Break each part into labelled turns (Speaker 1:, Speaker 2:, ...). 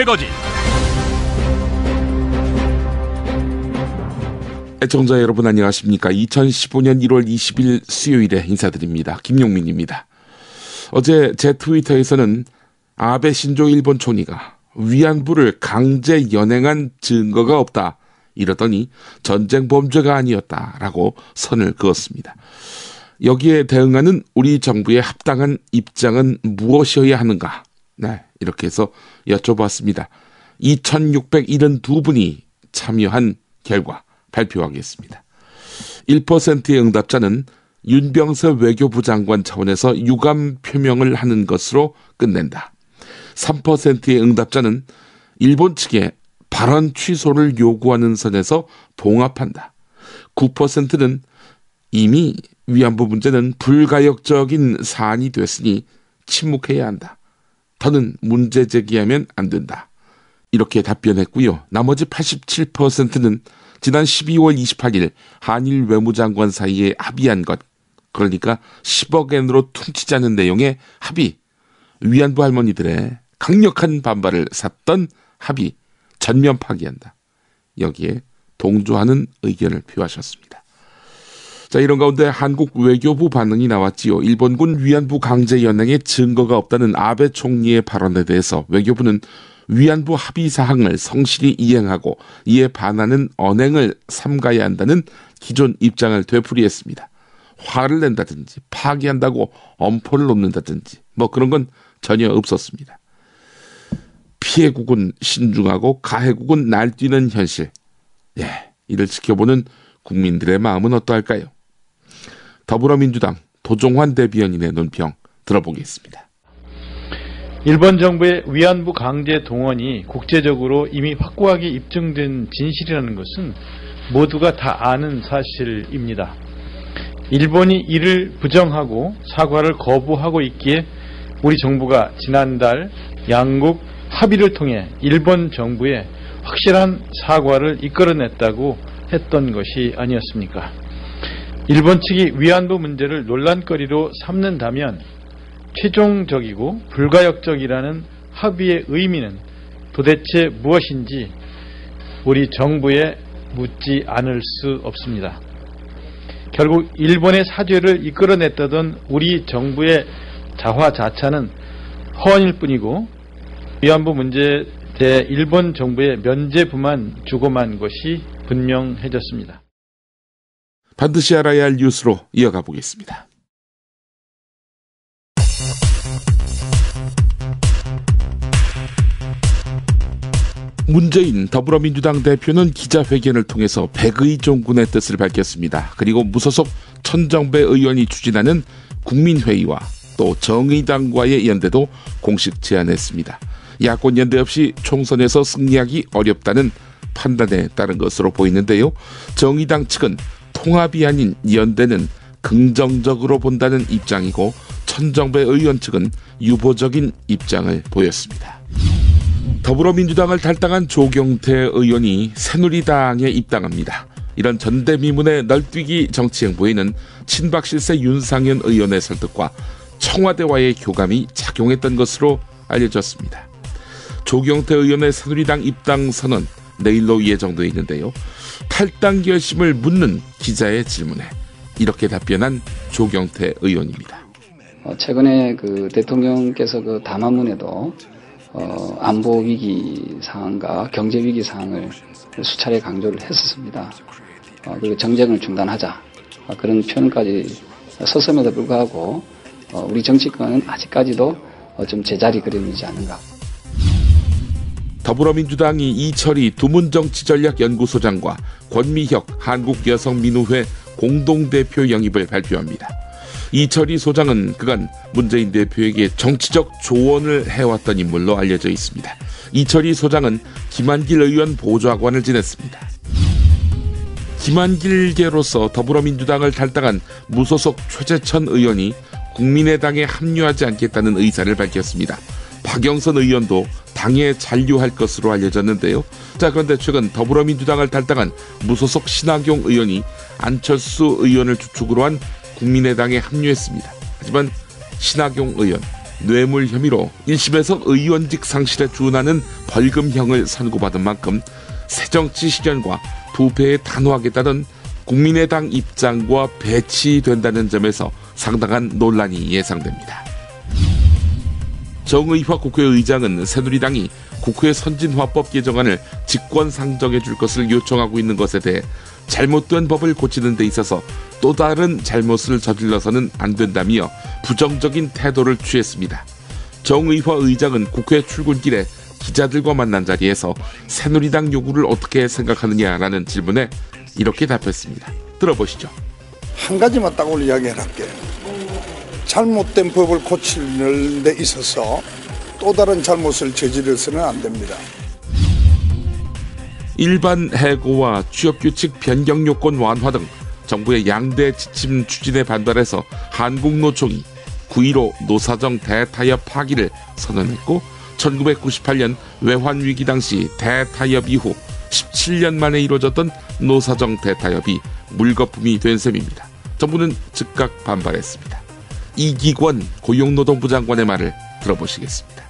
Speaker 1: 매거진.
Speaker 2: 애청자 여러분 안녕하십니까. 2015년 1월 20일 수요일에 인사드립니다. 김용민입니다. 어제 제 트위터에서는 아베 신조 일본 총리가 위안부를 강제 연행한 증거가 없다 이러더니 전쟁 범죄가 아니었다라고 선을 그었습니다. 여기에 대응하는 우리 정부의 합당한 입장은 무엇이어야 하는가? 네, 이렇게 해서 여쭤봤습니다. 2672분이 참여한 결과 발표하겠습니다. 1%의 응답자는 윤병서 외교부 장관 차원에서 유감 표명을 하는 것으로 끝낸다. 3%의 응답자는 일본 측에 발언 취소를 요구하는 선에서 봉합한다. 9%는 이미 위안부 문제는 불가역적인 사안이 됐으니 침묵해야 한다. 더는 문제 제기하면 안 된다. 이렇게 답변했고요. 나머지 87%는 지난 12월 28일 한일 외무장관 사이에 합의한 것, 그러니까 10억 엔으로 퉁치자는 내용의 합의, 위안부 할머니들의 강력한 반발을 샀던 합의, 전면 파기한다. 여기에 동조하는 의견을 표하셨습니다. 자, 이런 가운데 한국 외교부 반응이 나왔지요. 일본군 위안부 강제 연행에 증거가 없다는 아베 총리의 발언에 대해서 외교부는 위안부 합의 사항을 성실히 이행하고 이에 반하는 언행을 삼가야 한다는 기존 입장을 되풀이했습니다. 화를 낸다든지 파기한다고 엄포를 놓는다든지 그런 건 전혀 없었습니다. 피해국은 신중하고 가해국은 날뛰는 현실. 이를 지켜보는 국민들의 마음은 어떠할까요? 더불어민주당 도종환 대변인의 논평 들어보겠습니다.
Speaker 3: 일본 정부의 위안부 강제 동원이 국제적으로 이미 확고하게 입증된 진실이라는 것은 모두가 다 아는 사실입니다. 일본이 이를 부정하고 사과를 거부하고 있기에 우리 정부가 지난달 양국 합의를 통해 일본 정부에 확실한 사과를 이끌어냈다고 했던 것이 아니었습니까? 일본 측이 위안부 문제를 논란거리로 삼는다면 최종적이고 불가역적이라는 합의의 의미는 도대체 무엇인지 우리 정부에 묻지 않을 수 없습니다. 결국 일본의 사죄를 이끌어냈다던 우리 정부의 자화자찬은 허언일 뿐이고 위안부 문제에 대해 일본 정부의 면죄부만 주고만 것이 분명해졌습니다.
Speaker 2: 반드시 알아야 할 뉴스로 이어가 보겠습니다. 문재인 더불어민주당 대표는 기자회견을 통해서 백의종군의 뜻을 밝혔습니다. 그리고 무소속 천정배 의원이 추진하는 국민회의와 또 정의당과의 연대도 공식 제안했습니다. 야권 연대 없이 총선에서 승리하기 어렵다는 판단에 따른 것으로 보이는데요. 정의당 측은 통합이 아닌 연대는 긍정적으로 본다는 입장이고 천정배 의원 측은 유보적인 입장을 보였습니다. 더불어민주당을 탈당한 조경태 의원이 새누리당에 입당합니다. 이런 전대미문의 널뛰기 정치 행보에는 친박 실세 윤상현 의원의 설득과 청와대와의 교감이 작용했던 것으로 알려졌습니다. 조경태 의원의 새누리당 입당 선언 내일로 예정되어 있는데요. 탈당 결심을 묻는 기자의 질문에 이렇게 답변한 조경태 의원입니다.
Speaker 4: 최근에 대통령께서 담화문에도 안보 위기 상황과 경제 위기 상황을 수차례 강조를 했었습니다. 그리고 정쟁을 중단하자 그런 표현까지 썼음에도 불구하고 우리 정치권은 아직까지도 좀 제자리 걸음이지 않은가.
Speaker 2: 더불어민주당이 이철희 두문정치전략연구소장과 권미혁 한국여성민우회 공동대표 영입을 발표합니다. 이철희 소장은 그간 문재인 대표에게 정치적 조언을 해왔던 인물로 알려져 있습니다. 이철희 소장은 김한길 의원 보좌관을 지냈습니다. 김한길계로서 더불어민주당을 탈당한 무소속 최재천 의원이 국민의당에 합류하지 않겠다는 의사를 밝혔습니다. 박영선 의원도 당에 잔류할 것으로 알려졌는데요. 그런데 최근 더불어민주당을 탈당한 무소속 신학용 의원이 안철수 의원을 주축으로 한 국민의당에 합류했습니다. 하지만 신학용 의원 뇌물 혐의로 1심에서 의원직 상실에 준하는 벌금형을 선고받은 만큼 새정치 실현과 부패에 단호하겠다는 국민의당 입장과 배치된다는 점에서 상당한 논란이 예상됩니다. 정의화 국회의장은 새누리당이 국회 선진화법 개정안을 직권상정해 줄 것을 요청하고 있는 것에 대해 잘못된 법을 고치는 데 있어서 또 다른 잘못을 저질러서는 안 된다며 부정적인 태도를 취했습니다. 정의화 의장은 국회 출근길에 기자들과 만난 자리에서 새누리당 요구를 어떻게 생각하느냐라는 질문에 이렇게 답했습니다. 들어보시죠.
Speaker 1: 한 가지만 딱 오늘 이야기를 할게요. 잘못된 법을 고치는 데 있어서 또 다른 잘못을 저지르서는 안 됩니다. 일반
Speaker 2: 해고와 취업규칙 변경 요건 완화 등 정부의 양대 지침 추진에 반발해서 한국노총이 9.15 노사정 대타협 파기를 선언했고 1998년 외환위기 당시 대타협 이후 17년 만에 이루어졌던 노사정 대타협이 물거품이 된 셈입니다. 정부는 즉각 반발했습니다. 이기권 고용노동부 장관의 말을 들어보시겠습니다.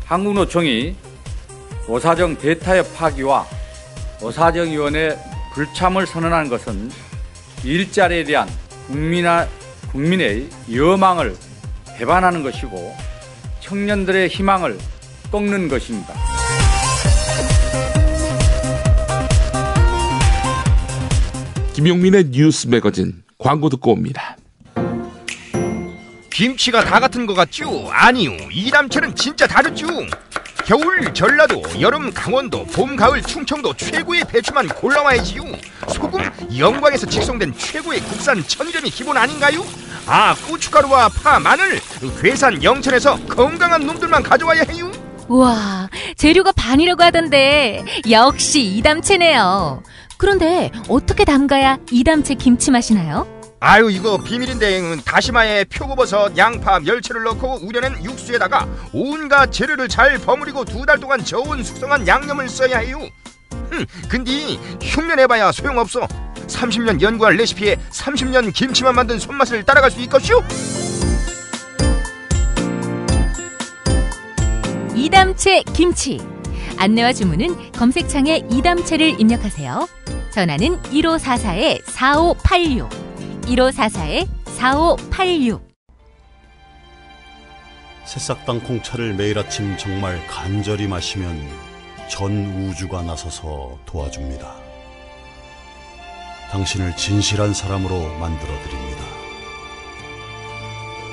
Speaker 5: 한국노총이 노사정 대타협 파기와 노사정위원회 불참을 선언한 것은 일자리에 대한 국민의 여망을 배반하는 것이고 청년들의 희망을 꺾는 것입니다.
Speaker 2: 김용민의 뉴스 매거진 광고 듣고 옵니다.
Speaker 6: 김치가 다 같은 것 같죠? 아니요, 이담채는 진짜 다르죠. 겨울 전라도, 여름 강원도, 봄 가을 충청도 최고의 배추만 골라와야지요. 소금 영광에서 직송된 최고의 국산 천일염이 기본 아닌가요? 아, 고춧가루와 파, 마늘 괴산 영천에서 건강한 놈들만 가져와야 해요.
Speaker 7: 우와, 재료가 반이라고 하던데 역시 이담채네요. 그런데 어떻게 담가야 이담채 김치 맛이 나요?
Speaker 6: 아유, 이거 비밀인데 다시마에 표고버섯, 양파, 멸치를 넣고 우려낸 육수에다가 온갖 재료를 잘 버무리고 2달 동안 저온 숙성한 양념을 써야 해요. 근데 흉내내봐야 소용없어. 30년 연구한 레시피에 30년 김치만 만든 손맛을 따라갈 수 있겠슈?
Speaker 7: 이담채 김치. 안내와 주문은 검색창에 이담채를 입력하세요. 전화는 1544-4586 1544-4586.
Speaker 8: 새싹당 콩차를 매일 아침 정말 간절히 마시면 전 우주가 나서서 도와줍니다. 당신을 진실한 사람으로 만들어드립니다.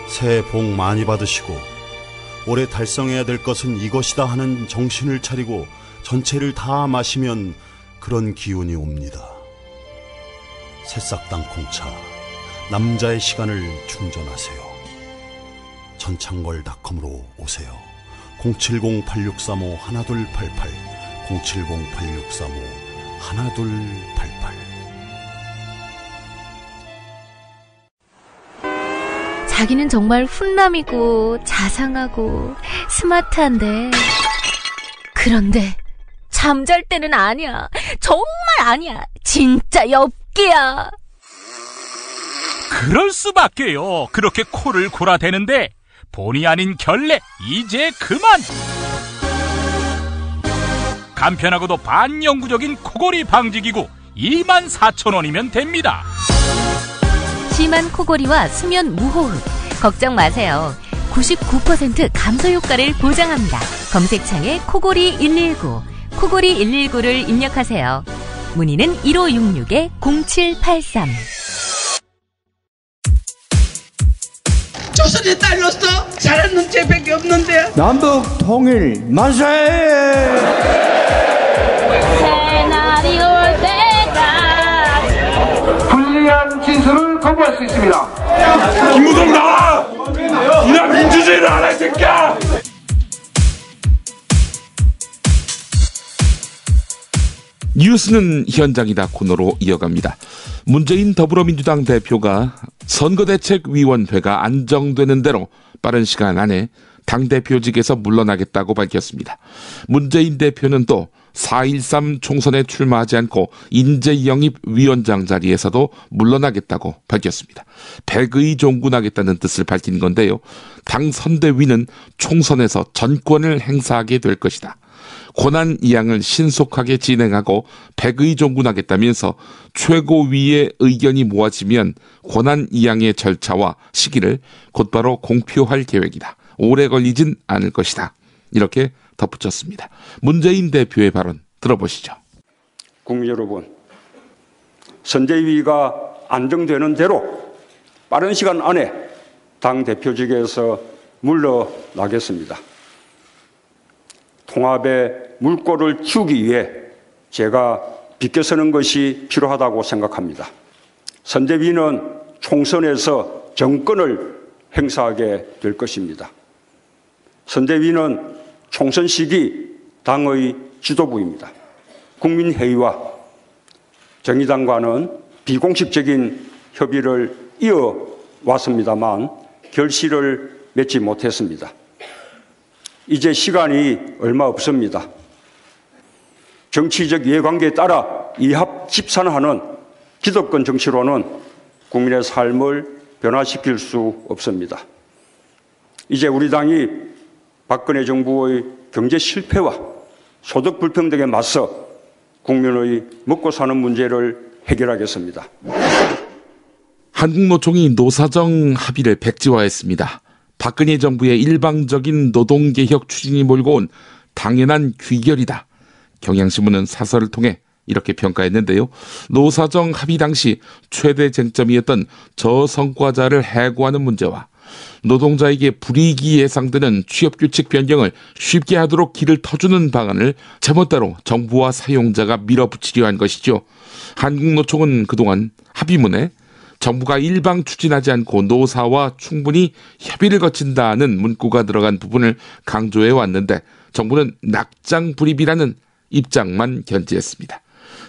Speaker 8: 새해 복 많이 받으시고 올해 달성해야 될 것은 이것이다 하는 정신을 차리고 전체를 다 마시면 그런 기운이 옵니다. 새싹당 콩차, 남자의 시간을 충전하세요. 전창걸닷컴으로 오세요. 070-8635-1288 070-8635-1288.
Speaker 7: 자기는 정말 훈남이고 자상하고 스마트한데, 그런데 잠잘 때는 아니야. 정말 아니야. 진짜 엽기야.
Speaker 9: 그럴 수밖에요. 그렇게 코를 골아대는데 본의 아닌 결례 이제 그만. 간편하고도 반영구적인 코골이 방지기구 24,000원이면 됩니다.
Speaker 7: 심한 코골이와 수면 무호흡 걱정 마세요. 99% 감소 효과를 보장합니다. 검색창에 코골이 119, 코골이 119를 입력하세요. 문의는 1566-0783.
Speaker 10: 조선의 딸로서 잘하는 죄밖에 없는데.
Speaker 11: 남북 통일 만세!
Speaker 10: 새날이 올 때가
Speaker 11: 불리한 진술을 거부할 수 있습니다. 김무성 나와! 이나 민주주의를 알아, 이 새끼야!
Speaker 2: 뉴스는 현장이다 코너로 이어갑니다. 문재인 더불어민주당 대표가 선거대책위원회가 안정되는 대로 빠른 시간 안에 당대표직에서 물러나겠다고 밝혔습니다. 문재인 대표는 또 4.13 총선에 출마하지 않고 인재영입위원장 자리에서도 물러나겠다고 밝혔습니다. 백의종군하겠다는 뜻을 밝힌 건데요. 당 선대위는 총선에서 전권을 행사하게 될 것이다. 권한이양을 신속하게 진행하고 백의종군하겠다면서 최고위의 의견이 모아지면 권한이양의 절차와 시기를 곧바로 공표할 계획이다. 오래 걸리진 않을 것이다. 이렇게 덧붙였습니다. 문재인 대표의 발언 들어보시죠.
Speaker 12: 국민 여러분, 선대위가 안정되는 대로 빠른 시간 안에 당 대표직에서 물러나겠습니다. 통합의 물꼬를 틔우기 위해 제가 비껴서는 것이 필요하다고 생각합니다. 선대위는 총선에서 정권을 행사하게 될 것입니다. 선대위는 총선 시기 당의 지도부입니다. 국민회의와 정의당과는 비공식적인 협의를 이어왔습니다만 결실을 맺지 못했습니다. 이제 시간이 얼마 없습니다. 정치적 이해관계에 따라 이합집산하는 기득권 정치로는 국민의 삶을 변화시킬 수 없습니다. 이제 우리 당이 박근혜 정부의 경제 실패와 소득 불평등에 맞서 국민의 먹고 사는 문제를 해결하겠습니다.
Speaker 2: 한국노총이 노사정 합의를 백지화했습니다. 박근혜 정부의 일방적인 노동개혁 추진이 몰고 온 당연한 귀결이다. 경향신문은 사설을 통해 이렇게 평가했는데요. 노사정 합의 당시 최대 쟁점이었던 저성과자를 해고하는 문제와 노동자에게 불이익이 예상되는 취업규칙 변경을 쉽게 하도록 길을 터주는 방안을 제멋대로 정부와 사용자가 밀어붙이려 한 것이죠. 한국노총은 그동안 합의문에 정부가 일방 추진하지 않고 노사와 충분히 협의를 거친다는 문구가 들어간 부분을 강조해 왔는데 정부는 낙장불입이라는 입장만 견지했습니다.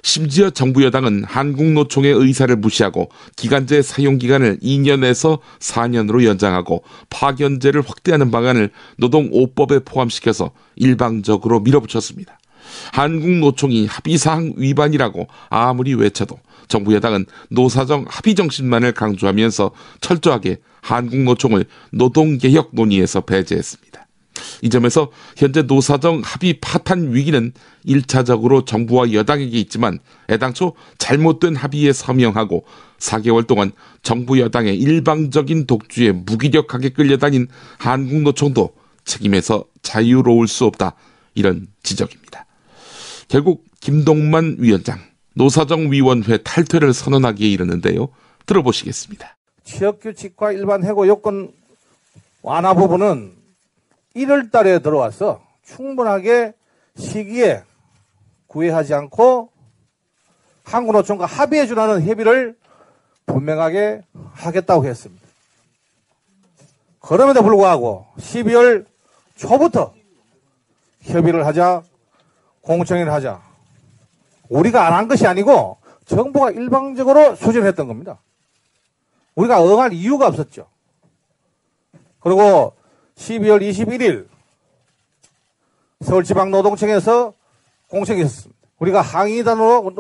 Speaker 2: 심지어 정부 여당은 한국노총의 의사를 무시하고 기간제 사용기간을 2년에서 4년으로 연장하고 파견제를 확대하는 방안을 노동 5법에 포함시켜서 일방적으로 밀어붙였습니다. 한국노총이 합의사항 위반이라고 아무리 외쳐도 정부 여당은 노사정 합의 정신만을 강조하면서 철저하게 한국노총을 노동개혁 논의에서 배제했습니다. 이 점에서 현재 노사정 합의 파탄 위기는 1차적으로 정부와 여당에게 있지만 애당초 잘못된 합의에 서명하고 4개월 동안 정부 여당의 일방적인 독주에 무기력하게 끌려다닌 한국노총도 책임에서 자유로울 수 없다. 이런 지적입니다. 결국 김동만 위원장 노사정위원회 탈퇴를 선언하기에 이르는데요. 들어보시겠습니다.
Speaker 13: 취업규칙과 일반 해고 요건 완화 부분은 1월 달에 들어와서 충분하게 시기에 구애하지 않고 한국노총과 합의해 주라는 협의를 분명하게 하겠다고 했습니다. 그럼에도 불구하고 12월 초부터 협의를 하자, 공청회를 하자. 우리가 안 한 것이 아니고 정부가 일방적으로 수정했던 겁니다. 우리가 응할 이유가 없었죠. 그리고 12월 21일 서울지방노동청에서 공청이 있었습니다. 우리가 항의단으로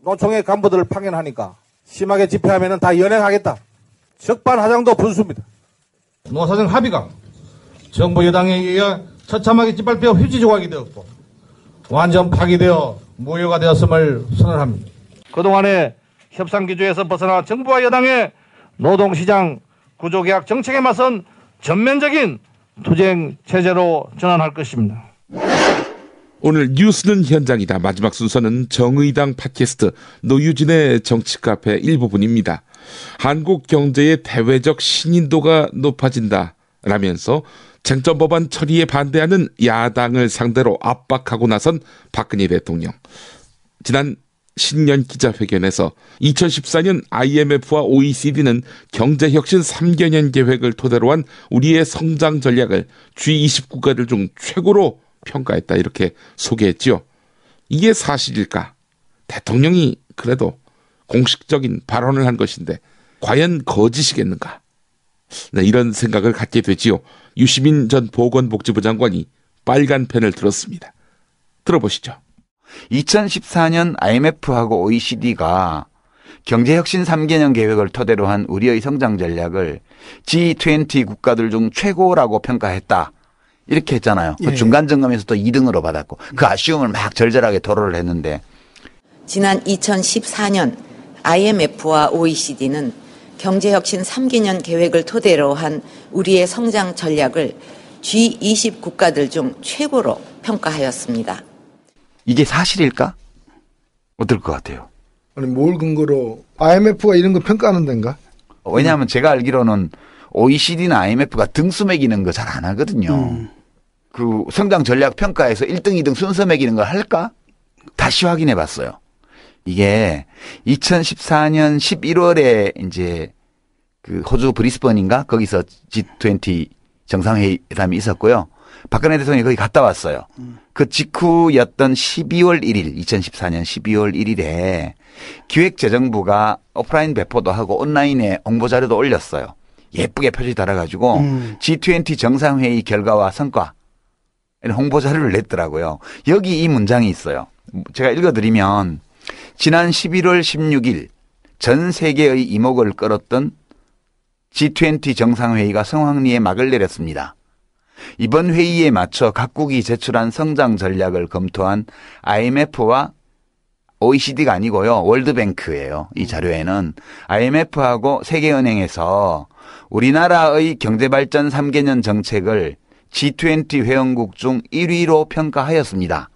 Speaker 13: 노총의 간부들을 파견하니까 심하게 집회하면 다 연행하겠다. 적반하장도 분수입니다. 노사정 합의가 정부 여당에 의해 처참하게 짓밟혀 휴지 조각이 되었고 완전 파기되어 무효가 되었음을 선언합니다. 그동안의 협상기조에서 벗어나 정부와 여당의 노동시장 구조개혁 정책에 맞선 전면적인 투쟁 체제로 전환할 것입니다.
Speaker 2: 오늘 뉴스는 현장이다. 마지막 순서는 정의당 팟캐스트 노유진의 정치카페 일부분입니다. 한국 경제의 대외적 신인도가 높아진다 라면서 쟁점 법안 처리에 반대하는 야당을 상대로 압박하고 나선 박근혜 대통령. 지난 신년 기자회견에서 2014년 IMF와 OECD는 경제혁신 3개년 계획을 토대로 한 우리의 성장 전략을 G20 국가들 중 최고로 평가했다 이렇게 소개했지요. 이게 사실일까? 대통령이 그래도 공식적인 발언을 한 것인데 과연 거짓이겠는가? 네, 이런 생각을 갖게 되지요. 유시민 전 보건복지부 장관이 빨간 펜을 들었습니다. 들어보시죠.
Speaker 14: 2014년 IMF하고 OECD가 경제혁신 3개년 계획을 토대로 한 우리의 성장 전략을 G20 국가들 중 최고라고 평가했다. 이렇게 했잖아요. 그 중간 점검에서 또 2등으로 받았고 그 아쉬움을 막 절절하게 토로를 했는데
Speaker 15: 지난 2014년 IMF와 OECD는 경제혁신 3개년 계획을 토대로 한 우리의 성장 전략을 G20 국가들 중 최고로 평가하였습니다. 이게
Speaker 14: 사실일까? 어떨 것 같아요?
Speaker 1: 아니 뭘 근거로 IMF가 이런 거 평가하는 데인가?
Speaker 14: 왜냐하면 제가 알기로는 OECD나 IMF가 등수 매기는 거 잘 안 하거든요. 그 성장 전략 평가에서 1등, 2등 순서 매기는 걸 할까? 다시 확인해 봤어요. 이게 2014년 11월에 이제 그 호주 브리스번인가? 거기서 G20 정상회담이 있었고요. 박근혜 대통령이 거기 갔다 왔어요. 그 직후였던 12월 1일, 2014년 12월 1일에 기획재정부가 오프라인 배포도 하고 온라인에 홍보자료도 올렸어요. 예쁘게 표지 달아가지고 G20 정상회의 결과와 성과 홍보자료를 냈더라고요. 여기 이 문장이 있어요. 제가 읽어드리면 지난 11월 16일 전 세계의 이목을 끌었던 G20 정상회의가 성황리에 막을 내렸습니다. 이번 회의에 맞춰 각국이 제출한 성장 전략을 검토한 IMF와 OECD가 아니고요. 월드뱅크예요. 이 자료에는 IMF하고 세계은행에서 우리나라의 경제발전 3개년 정책을 G20 회원국 중 1위로 평가하였습니다.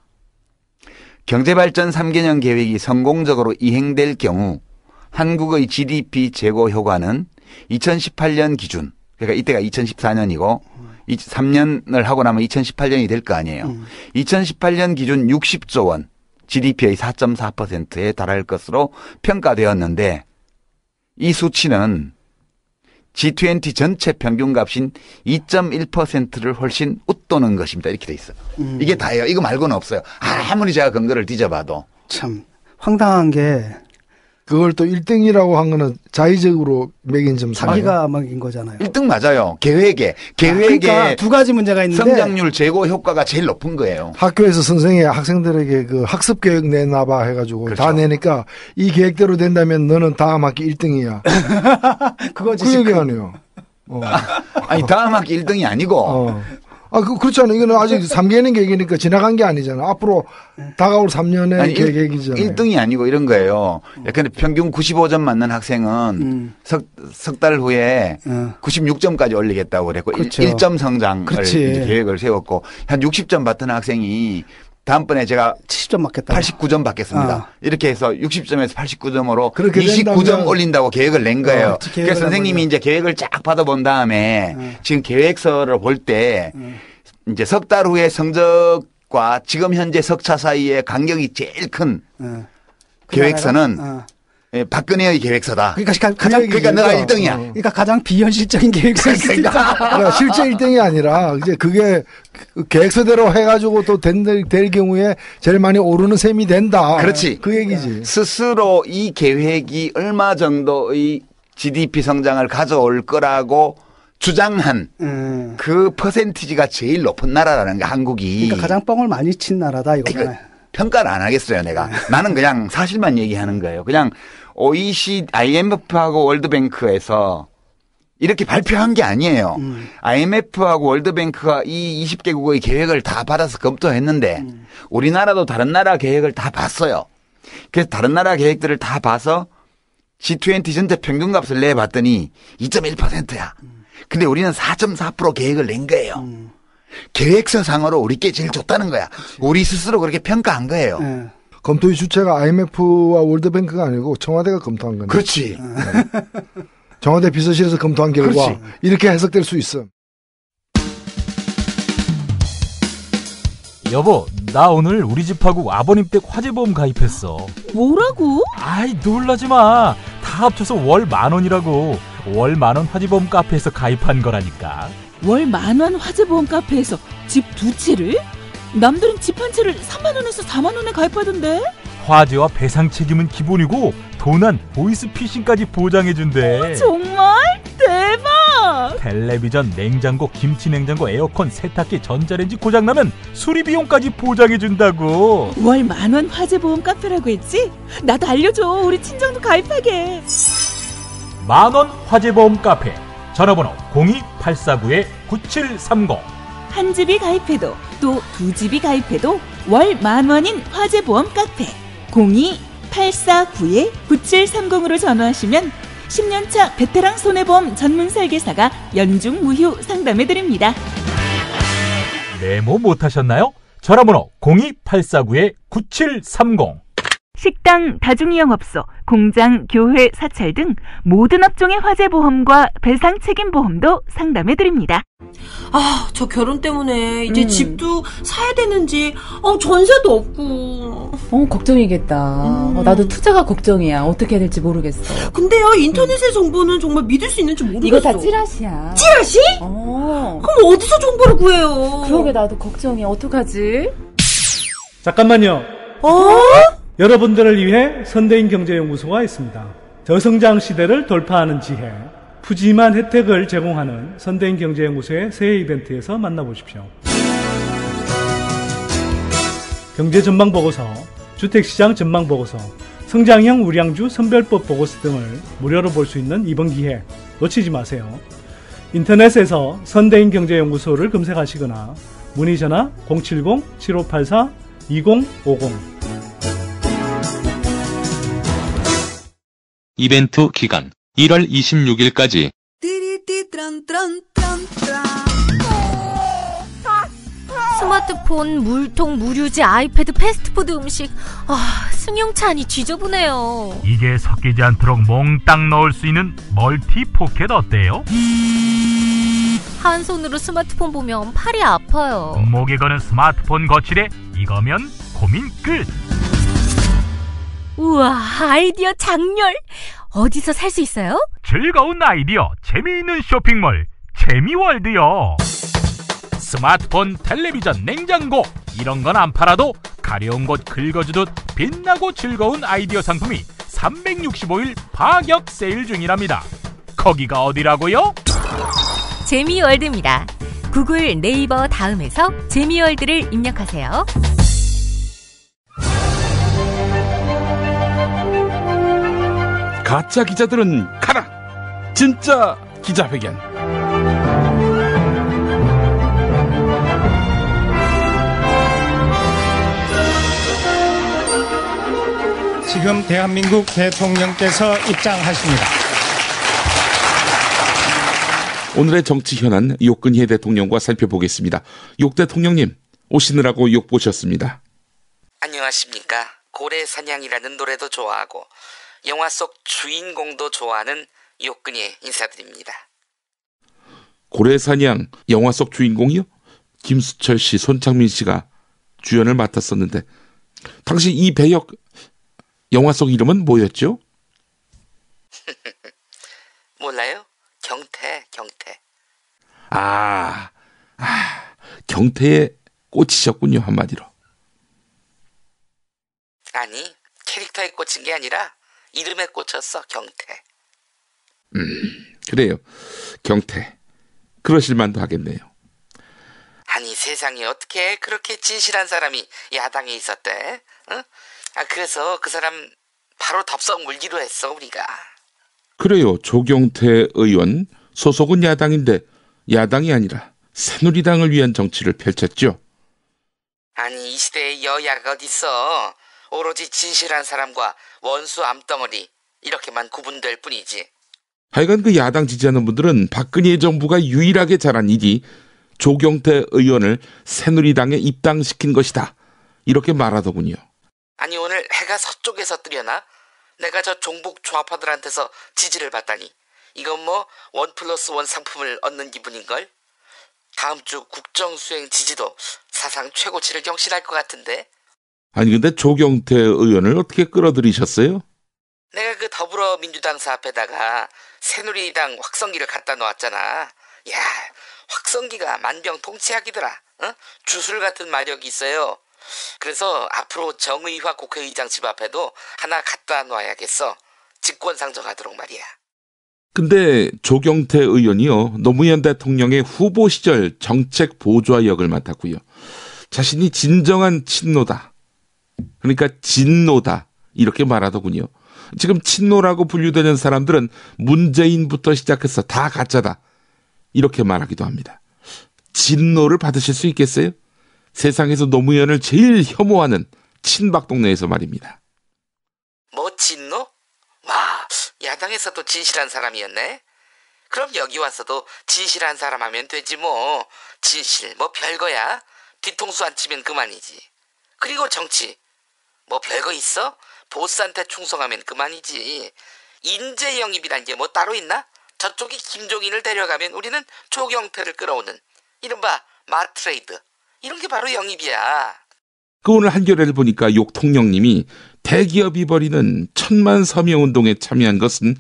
Speaker 14: 경제발전 3개년 계획이 성공적으로 이행될 경우 한국의 GDP 재고 효과는 2018년 기준, 그러니까 이때가 2014년이고 3년을 하고 나면 2018년이 될 거 아니에요. 2018년 기준 60조 원, GDP의 4.4%에 달할 것으로 평가되었는데 이 수치는 G20 전체 평균값인 2.1%를 훨씬 웃도는 것입니다. 이렇게 돼 있어요. 이게 다예요. 이거 말고는 없어요. 아무리 제가 근거를 뒤져봐도.
Speaker 16: 참 황당한 게
Speaker 1: 그걸 또 1등이라고 한 거는 자의적으로 매긴 점수.
Speaker 16: 자기가 먹인 거잖아요.
Speaker 14: 1등 맞아요. 계획에
Speaker 16: 그러니까 두 가지 문제가 있는데
Speaker 14: 성장률 재고 효과가 제일 높은 거예요.
Speaker 1: 학교에서 선생이 학생들에게 그 학습 계획 내놔봐 해가지고 그렇죠. 다 내니까 이 계획대로 된다면 너는 다음 학기 1등이야.
Speaker 16: 그거지.
Speaker 1: 그 얘기 아니에요.
Speaker 14: 아니 다음 학기 1등이 아니고.
Speaker 1: 그렇잖아요. 이거는 아직 3개년 계획이니까 지나간 게 아니잖아. 앞으로 다가올 3년의 계획이잖아요.
Speaker 14: 1등이 아니고 이런 거예요. 근데 평균 95점 맞는 학생은 석 달 후에 96점까지 올리겠다고 그랬고
Speaker 16: 그렇죠.
Speaker 14: 1점 성장을 이제 계획을 세웠고 한 60점 받던 학생이 다음번에 제가
Speaker 16: 70점 받겠다.
Speaker 14: 89점 받겠습니다. 이렇게 해서 60점에서 89점으로 29점 올린다고 계획을 낸 거예요. 그래서 선생님이 이제 계획을 쫙 받아본 다음에 지금 계획서를 볼 때 이제 석 달 후에 성적과 지금 현재 석차 사이의 간격이 제일 큰 계획서는 박근혜의 계획서다. 그러니까 너가 1등이야.
Speaker 16: 그러니까 가장 비현실적인 계획서입니다.
Speaker 1: 그러니까 실제 1등이 아니라 이제 그게 계획서대로 해가지고 또 될 경우에 제일 많이 오르는 셈이 된다.
Speaker 14: 그렇지.
Speaker 1: 그 얘기지.
Speaker 14: 스스로 이 계획이 얼마 정도의 GDP 성장을 가져올 거라고 주장한 그 퍼센티지가 제일 높은 나라라는 게 한국이.
Speaker 16: 그러니까 가장 뻥을 많이 친 나라다 이거잖아요.
Speaker 14: 평가를 안 하겠어요, 내가. 나는 그냥 사실만 얘기하는 거예요. 그냥 OECD, IMF하고 월드뱅크에서 이렇게 발표한 게 아니에요. IMF하고 월드뱅크가 이 20개국의 계획을 다 받아서 검토했는데 우리나라도 다른 나라 계획을 다 봤어요. 그래서 다른 나라 계획들을 다 봐서 G20 전체 평균값을 내봤더니 2.1%야. 근데 우리는 4.4% 계획을 낸 거예요. 계획서 상으로 우리께 제일 좋다는 거야. 우리 스스로 그렇게 평가한 거예요.
Speaker 1: 검토의 주체가 IMF와 월드뱅크가 아니고 청와대가 검토한 거네.
Speaker 14: 그렇지.
Speaker 1: 청와대 비서실에서 검토한 결과 그렇지. 이렇게 해석될 수 있어.
Speaker 9: 여보, 나 오늘 우리 집하고 아버님 댁 화재보험 가입했어.
Speaker 17: 뭐라고?
Speaker 9: 아이, 놀라지 마. 다 합쳐서 월 10,000원이라고. 월 10,000원 화재보험 카페에서 가입한 거라니까.
Speaker 17: 월 10,000원 화재보험 카페에서 집 2채를? 남들은 집 한 채를 30,000원에서 40,000원에 가입하던데?
Speaker 9: 화재와 배상 책임은 기본이고 도난, 보이스피싱까지 보장해준대.
Speaker 17: 정말? 대박! 대박!
Speaker 9: 텔레비전, 냉장고, 김치 냉장고, 에어컨, 세탁기, 전자레인지 고장나면 수리비용까지 보장해준다고.
Speaker 17: 월 10,000원 화재보험 카페라고 했지? 나도 알려줘. 우리 친정도 가입하게.
Speaker 9: 10,000원 화재보험 카페. 전화번호 02849-9730.
Speaker 17: 한 집이 가입해도 또 두 집이 가입해도 월 10,000원인 화재보험 카페 02849-9730으로 전화하시면 10년차 베테랑 손해보험 전문 설계사가 연중 무휴 상담해드립니다.
Speaker 9: 메모 못하셨나요? 전화번호 02849-9730.
Speaker 17: 식당, 다중이용업소, 공장, 교회, 사찰 등 모든 업종의 화재보험과 배상 책임보험도 상담해드립니다.
Speaker 18: 아, 저 결혼 때문에 이제 집도 사야 되는지 전세도 없고.
Speaker 19: 걱정이겠다. 나도 투자가 걱정이야. 어떻게 해야 될지 모르겠어.
Speaker 18: 근데요, 인터넷의 정보는 정말 믿을 수 있는지 모르겠어.
Speaker 19: 이거 다 찌라시야.
Speaker 18: 찌라시? 그럼 어디서 정보를 구해요?
Speaker 19: 그러게 나도 걱정이야. 어떡하지?
Speaker 20: 잠깐만요. 여러분들을 위해 선대인 경제연구소가 있습니다. 저성장 시대를 돌파하는 지혜, 푸짐한 혜택을 제공하는 선대인 경제연구소의 새해 이벤트에서 만나보십시오. 경제전망보고서, 주택시장 전망보고서, 성장형 우량주 선별법 보고서 등을 무료로 볼 수 있는 이번 기회 놓치지 마세요. 인터넷에서 선대인 경제연구소를 검색하시거나 문의전화 070-7584-2050.
Speaker 21: 이벤트 기간 1월 26일까지.
Speaker 7: 스마트폰, 물통, 무료지, 아이패드, 패스트푸드 음식. 승용차 안이 지저분해요.
Speaker 9: 이게 섞이지 않도록 몽땅 넣을 수 있는 멀티 포켓 어때요?
Speaker 7: 한 손으로 스마트폰 보면 팔이 아파요.
Speaker 9: 목에 거는 스마트폰 거치대, 이거면 고민 끝.
Speaker 7: 우와, 아이디어 장렬. 어디서 살 수 있어요?
Speaker 9: 즐거운 아이디어, 재미있는 쇼핑몰, 재미월드요. 스마트폰, 텔레비전, 냉장고 이런 건 안 팔아도 가려운 곳 긁어주듯 빛나고 즐거운 아이디어 상품이 365일 파격 세일 중이랍니다. 거기가 어디라고요?
Speaker 7: 재미월드입니다. 구글, 네이버 다음에서 재미월드를 입력하세요.
Speaker 2: 가짜 기자들은 가라! 진짜 기자회견.
Speaker 22: 지금 대한민국 대통령께서 입장하십니다.
Speaker 2: 오늘의 정치 현안 욕근혜 대통령과 살펴보겠습니다. 욕 대통령님, 오시느라고 욕 보셨습니다.
Speaker 23: 안녕하십니까. 고래사냥이라는 노래도 좋아하고 영화 속 주인공도 좋아하는 욕근혜 인사드립니다.
Speaker 2: 고래사냥 영화 속 주인공이요? 김수철 씨, 손창민 씨가 주연을 맡았었는데 당시 이 배역 영화 속 이름은 뭐였죠?
Speaker 23: 몰라요? 경태.
Speaker 2: 경태에 꽂히셨군요, 한마디로.
Speaker 23: 아니, 캐릭터에 꽂힌 게 아니라 이름에 꽂혔어, 경태.
Speaker 2: 그래요. 경태. 그러실만도 하겠네요.
Speaker 23: 아니, 세상에 어떻게 그렇게 진실한 사람이 야당에 있었대? 응? 그래서 그 사람 바로 덥석 물기로 했어, 우리가.
Speaker 2: 그래요. 조경태 의원, 소속은 야당인데 야당이 아니라 새누리당을 위한 정치를 펼쳤죠.
Speaker 23: 아니, 이 시대에 여야가 어딨어. 오로지 진실한 사람과 원수 암덩어리 이렇게만 구분될 뿐이지.
Speaker 2: 하여간 그 야당 지지하는 분들은 박근혜 정부가 유일하게 잘한 일이 조경태 의원을 새누리당에 입당시킨 것이다, 이렇게 말하더군요.
Speaker 23: 아니, 오늘 해가 서쪽에서 뜨려나? 내가 저 종북 좌파들한테서 지지를 받다니 이건 뭐 1+1 상품을 얻는 기분인걸? 다음 주 국정수행 지지도 사상 최고치를 경신할 것 같은데.
Speaker 2: 아니 근데 조경태 의원을 어떻게 끌어들이셨어요?
Speaker 23: 내가 그 더불어민주당사 앞에다가 새누리당 확성기를 갖다 놓았잖아. 야, 확성기가 만병통치약이더라. 어? 주술 같은 마력이 있어요. 그래서 앞으로 정의화 국회의장 집 앞에도 하나 갖다 놔야겠어. 직권상정하도록 말이야.
Speaker 2: 근데 조경태 의원이요, 노무현 대통령의 후보 시절 정책 보좌 역을 맡았고요. 자신이 진정한 친노다, 그러니까 진노다, 이렇게 말하더군요. 지금 친노라고 분류되는 사람들은 문재인부터 시작해서 다 가짜다, 이렇게 말하기도 합니다. 진노를 받으실 수 있겠어요? 세상에서 노무현을 제일 혐오하는 친박 동네에서 말입니다.
Speaker 23: 뭐 진노? 와, 야당에서도 진실한 사람이었네. 그럼 여기 와서도 진실한 사람 하면 되지 뭐. 진실 뭐 별거야. 뒤통수 안 치면 그만이지. 그리고 정치 뭐 별거 있어? 보스한테 충성하면 그만이지. 인재 영입이란 게 뭐 따로 있나? 저쪽이 김종인을 데려가면 우리는 조경태를 끌어오는 이른바 마트레이드, 이런 게 바로 영입이야.
Speaker 2: 그 오늘 한겨레를 보니까 욕통령님이 대기업이 벌이는 1000만 서명운동에 참여한 것은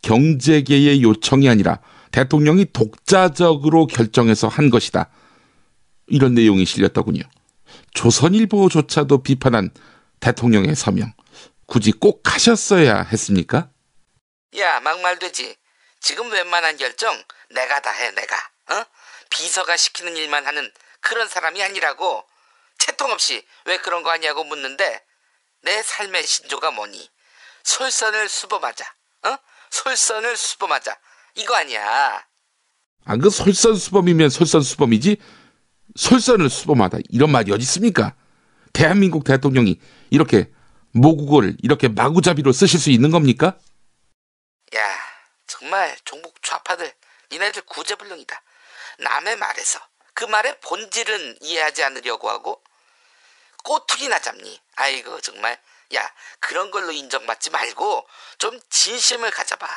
Speaker 2: 경제계의 요청이 아니라 대통령이 독자적으로 결정해서 한 것이다, 이런 내용이 실렸더군요. 조선일보조차도 비판한 대통령의 서명, 굳이 꼭 하셨어야 했습니까?
Speaker 23: 야, 막말되지. 지금 웬만한 결정 내가 다 해, 내가. 비서가 시키는 일만 하는 그런 사람이 아니라고. 채통 없이 왜 그런 거 하냐고 묻는데 내 삶의 신조가 뭐니? 솔선을 수범하자. 솔선을 수범하자. 이거 아니야.
Speaker 2: 그 솔선수범이면 솔선수범이지 솔선을 수범하다, 이런 말이 어디 있습니까? 대한민국 대통령이 이렇게 모국어를 이렇게 마구잡이로 쓰실 수 있는 겁니까?
Speaker 23: 야, 정말 종북 좌파들, 니네들 구제불능이다. 남의 말에서 그 말의 본질은 이해하지 않으려고 하고 꼬투리나 잡니? 아이고 정말. 야, 그런 걸로 인정받지 말고 좀 진심을 가져봐.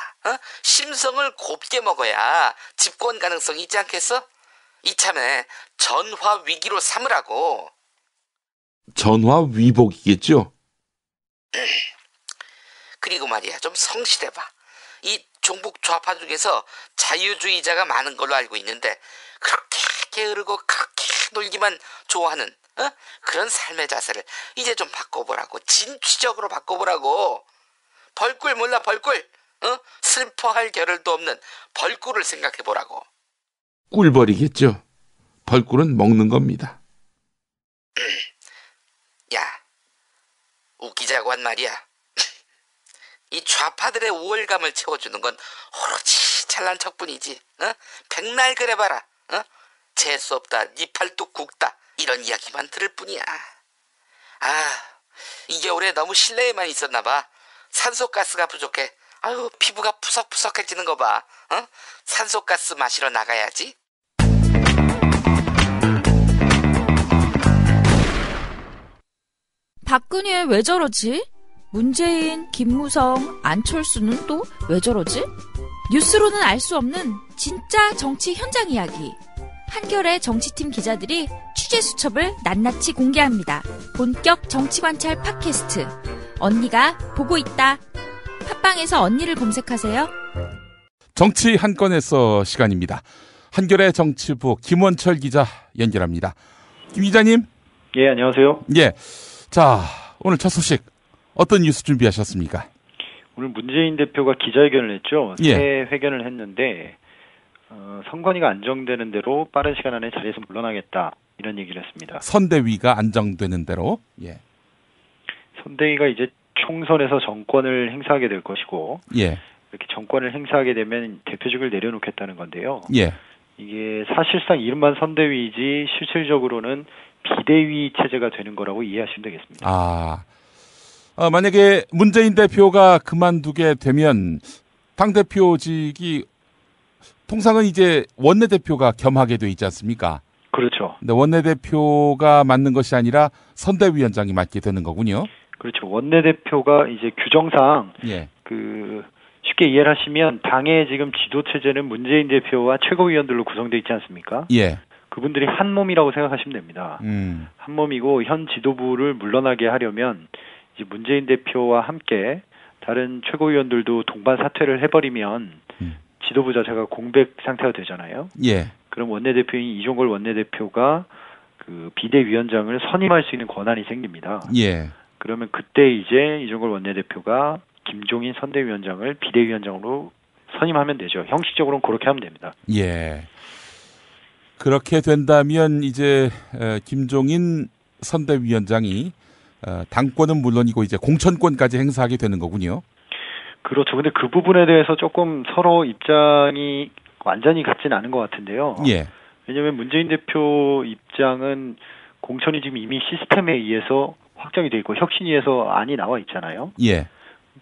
Speaker 23: 심성을 곱게 먹어야 집권 가능성이 있지 않겠어? 이참에 전화 위기로 삼으라고.
Speaker 2: 전화 위복이겠죠?
Speaker 23: 그리고 말이야, 좀 성실해봐. 이 종북 좌파 중에서 자유주의자가 많은 걸로 알고 있는데 그렇게 게으르고 그렇게 놀기만 좋아하는 그런 삶의 자세를 이제 좀 바꿔보라고. 진취적으로 바꿔보라고. 벌꿀 몰라, 벌꿀? 슬퍼할 겨를도 없는 벌꿀을 생각해보라고.
Speaker 2: 꿀벌이겠죠. 벌꿀은 먹는 겁니다.
Speaker 23: 야, 웃기자고 한 말이야. 이 좌파들의 우월감을 채워주는 건 오로지 잘난 척뿐이지. 백날 그래봐라. 재수 없다, 니 팔뚝 굵다, 이런 이야기만 들을 뿐이야. 이 겨울에 너무 실내에만 있었나봐. 산소가스가 부족해. 아유, 피부가 푸석푸석해지는 거 봐. 산소가스 마시러 나가야지.
Speaker 3: 박근혜 왜 저러지? 문재인, 김무성, 안철수는 또 왜 저러지? 뉴스로는 알 수 없는 진짜 정치 현장 이야기. 한겨레 정치팀 기자들이 취재 수첩을 낱낱이 공개합니다. 본격 정치관찰 팟캐스트. 언니가 보고 있다. 팟빵에서 언니를 검색하세요.
Speaker 2: 정치 한 건에서 시간입니다. 한겨레 정치부 김원철 기자 연결합니다. 김 기자님.
Speaker 4: 예, 안녕하세요.
Speaker 2: 예. 자, 오늘 첫 소식 어떤 뉴스 준비하셨습니까?
Speaker 4: 오늘 문재인 대표가 기자회견을 했죠.
Speaker 2: 예.
Speaker 4: 새 회견을 했는데 선관위가 안정되는 대로 빠른 시간 안에 자리에서 물러나겠다, 이런 얘기를 했습니다.
Speaker 2: 선대위가 안정되는 대로. 예.
Speaker 4: 선대위가 이제 총선에서 정권을 행사하게 될 것이고,
Speaker 2: 예.
Speaker 4: 이렇게 정권을 행사하게 되면 대표직을 내려놓겠다는 건데요.
Speaker 2: 예.
Speaker 4: 이게 사실상 이름만 선대위이지 실질적으로는 비대위 체제가 되는 거라고 이해하시면 되겠습니다.
Speaker 2: 만약에 문재인 대표가 그만두게 되면 당대표직이 통상은 이제 원내대표가 겸하게 돼 있지 않습니까?
Speaker 4: 그렇죠.
Speaker 2: 근데 원내대표가 맡는 것이 아니라 선대위원장이 맡게 되는 거군요.
Speaker 4: 그렇죠. 원내대표가 이제 규정상
Speaker 2: 예.
Speaker 4: 쉽게 이해를 하시면 당의 지금 지도 체제는 문재인 대표와 최고위원들로 구성되어 있지 않습니까?
Speaker 2: 예.
Speaker 4: 그분들이 한 몸이라고 생각하시면 됩니다. 한 몸이고 현 지도부를 물러나게 하려면 이제 문재인 대표와 함께 다른 최고위원들도 동반 사퇴를 해버리면 지도부 자체가 공백 상태가 되잖아요.
Speaker 2: 예.
Speaker 4: 그럼 원내대표인 이종걸 원내대표가 그 비대위원장을 선임할 수 있는 권한이 생깁니다.
Speaker 2: 예.
Speaker 4: 그러면 그때 이제 이종걸 원내대표가 김종인 선대위원장을 비대위원장으로 선임하면 되죠. 형식적으로는 그렇게 하면 됩니다.
Speaker 2: 예. 그렇게 된다면 이제 김종인 선대위원장이 당권은 물론이고 이제 공천권까지 행사하게 되는 거군요.
Speaker 4: 그렇죠. 근데 그 부분에 대해서 조금 서로 입장이 완전히 같지는 않은 것 같은데요.
Speaker 2: 예.
Speaker 4: 왜냐하면 문재인 대표 입장은 공천이 지금 이미 시스템에 의해서 확정이 돼 있고 혁신위에서 안이 나와 있잖아요.
Speaker 2: 예.